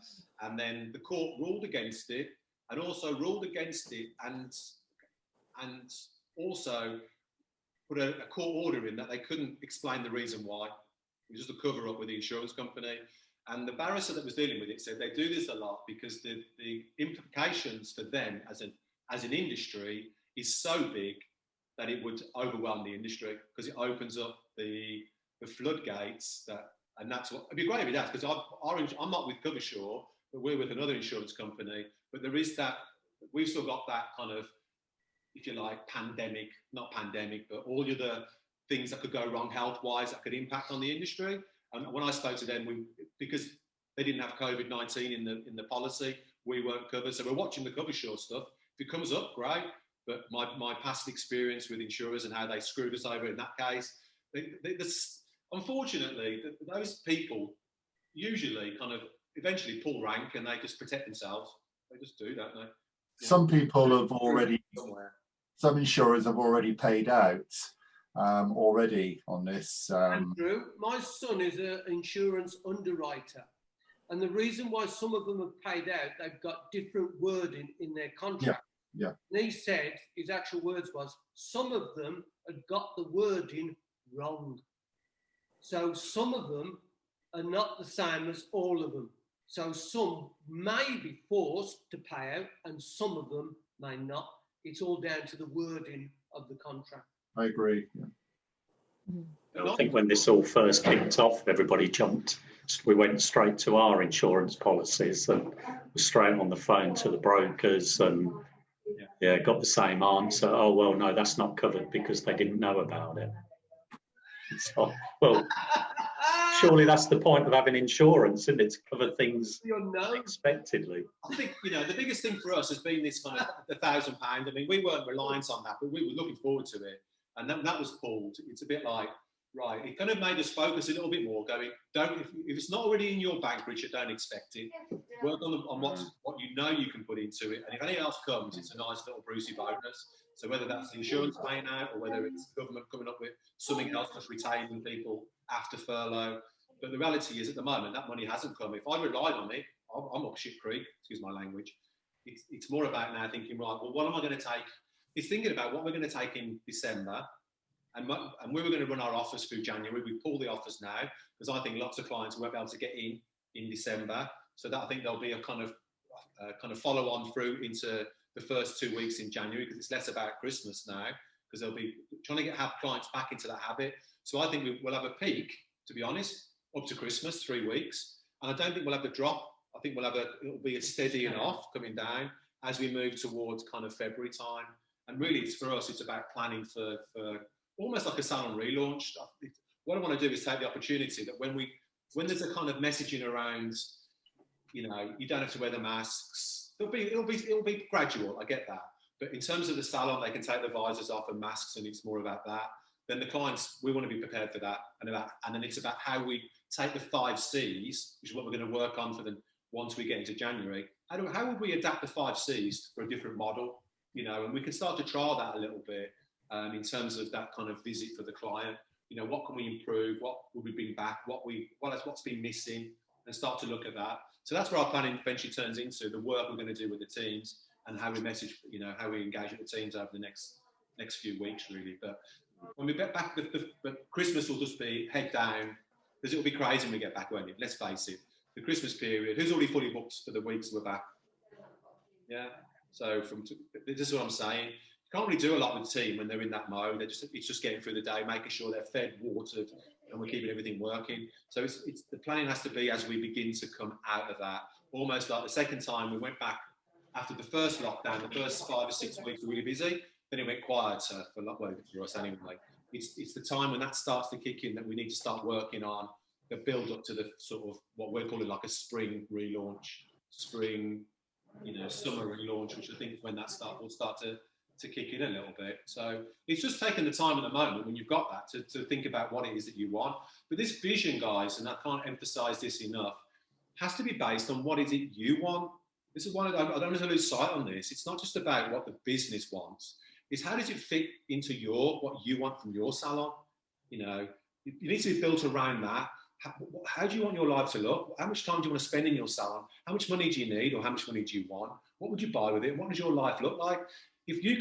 And then the court ruled against it, and also ruled against it, and also put a court order in that they couldn't explain the reason why. It was just a cover up with the insurance company. And the barrister that was dealing with it said they do this a lot because the implications for them as an industry is so big that it would overwhelm the industry, because it opens up the floodgates. And that's what it'd be great if it does, because I'm not with Coversure, but we're with another insurance company. But there is that, we've still got that kind of, if you like, not pandemic, but all the other things that could go wrong health-wise that could impact on the industry. And when I spoke to them, because they didn't have COVID-19 in the policy, we weren't covered. So we're watching the Coversure stuff. If it comes up, great. But my past experience with insurers and how they screwed us over in that case, unfortunately, those people usually kind of eventually pull rank and they just protect themselves. They just do, don't they? Some people have already, some insurers have already paid out already on this. Andrew, my son is an insurance underwriter, and the reason why some of them have paid out, they've got different wording in their contract. Yeah. And he said, his actual words was, some of them had got the wording wrong. So some of them are not the same as all of them. So some may be forced to pay out and some of them may not. It's all down to the wording of the contract. I agree. Yeah. I think when this all first kicked off, everybody jumped. We went straight to our insurance policies and was straight on the phone to the brokers and got the same answer. Oh, well, no, that's not covered because they didn't know about it. So, well, surely that's the point of having insurance, isn't it? To cover things unexpectedly. I think, the biggest thing for us has been this kind of £1,000. I mean, we weren't reliant on that, but we were looking forward to it. And that was pulled. It's a bit like, right, it kind of made us focus a little bit more, going, if it's not already in your bank, Richard, don't expect it. Work on what you know you can put into it. And if anything else comes, it's a nice little Brucey bonus. So whether that's the insurance paying out or whether it's government coming up with something else that's retaining people after furlough. But the reality is, at the moment, that money hasn't come. If I relied on it, I'm up shit creek, excuse my language. It's more about now thinking, right, well, what am I going to take? It's thinking about what we're going to take in December, and we were going to run our offers through January. We pull the offers now because I think lots of clients won't be able to get in December. So that I think there'll be a kind of follow on through into the first 2 weeks in January, because it's less about Christmas now, because they'll be trying to have clients back into that habit. So I think we'll have a peak, to be honest, up to Christmas, 3 weeks, and I don't think we'll have a drop. I think it'll be a steady and off coming down as we move towards kind of February time. And really, for us, it's about planning for almost like a salon relaunch. What I want to do is take the opportunity that when there's a kind of messaging around, you don't have to wear the masks. It'll be gradual. I get that, but in terms of the salon, they can take the visors off and masks, and it's more about that. then the clients, we want to be prepared for that. And then it's about how we take the 5 C's, which is what we're going to work on for the once we get into January. How would we adapt the 5 C's for a different model? You know, and we can start to trial that a little bit in terms of that kind of visit for the client. You know, what can we improve? What would we bring back? What's been missing? And start to look at that. So that's where our planning eventually turns into the work we're going to do with the teams and how we message, you know, how we engage with the teams over the next few weeks, really. But when we get back, but Christmas will just be head down, because it'll be crazy when we get back, won't it? Let's face it. The Christmas period, who's already fully booked for the weeks we're back? Yeah. So this is what I'm saying. You can't really do a lot with the team when they're in that mode. It's just getting through the day, making sure they're fed, watered, and we're keeping everything working. So it's the planning has to be as we begin to come out of that. Almost like the second time we went back after the first lockdown, the first 5 or 6 weeks were really busy. Then it went quieter for us anyway. It's the time when that starts to kick in that we need to start working on the build up to the sort of what we're calling like a spring relaunch, summer relaunch, which I think is when that will start to kick in a little bit. So it's just taking the time at the moment when you've got that to think about what it is that you want. But this vision, guys, and I can't emphasize this enough, has to be based on what is it you want. This is one I don't want to lose sight on this. It's not just about what the business wants. It's how does it fit into what you want from your salon? You know, it needs to be built around that. How do you want your life to look? How much time do you want to spend in your salon? How much money do you need, or how much money do you want? What would you buy with it? What does your life look like? If you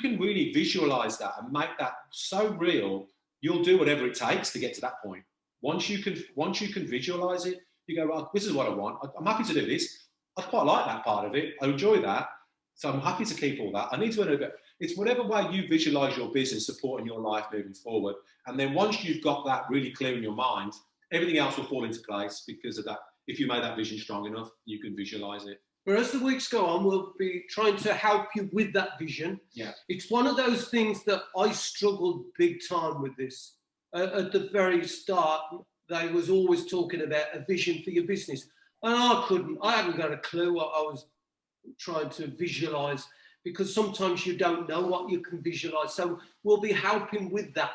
can really visualize that and make that so real, you'll do whatever it takes to get to that point. Once you can visualize it, you go, well, this is what I want. I'm happy to do this. I quite like that part of it. I enjoy that. So I'm happy to keep all that. I need to know that it's whatever way you visualize your business supporting your life moving forward. And then once you've got that really clear in your mind, everything else will fall into place because of that. If you made that vision strong enough, you can visualize it. But as the weeks go on, we'll be trying to help you with that vision. Yeah. It's one of those things that I struggled big time with this. At the very start, they was always talking about a vision for your business. And I hadn't got a clue what I was trying to visualize, because sometimes you don't know what you can visualize. So we'll be helping with that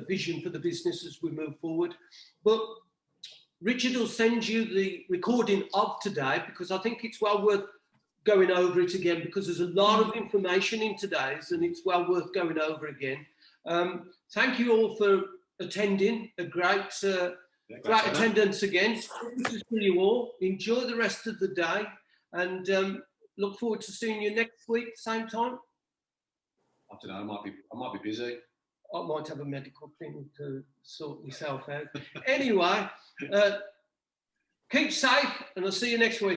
vision for the business as we move forward. But Richard will send you the recording of today, because I think it's well worth going over it again, because there's a lot of information in today's and it's well worth going over again. Thank you all for attending. A great attendance again. This is for you all. Enjoy the rest of the day, and look forward to seeing you next week, same time. I don't know. I might be busy. I might have a medical thing to sort myself out. Anyway, keep safe, and I'll see you next week.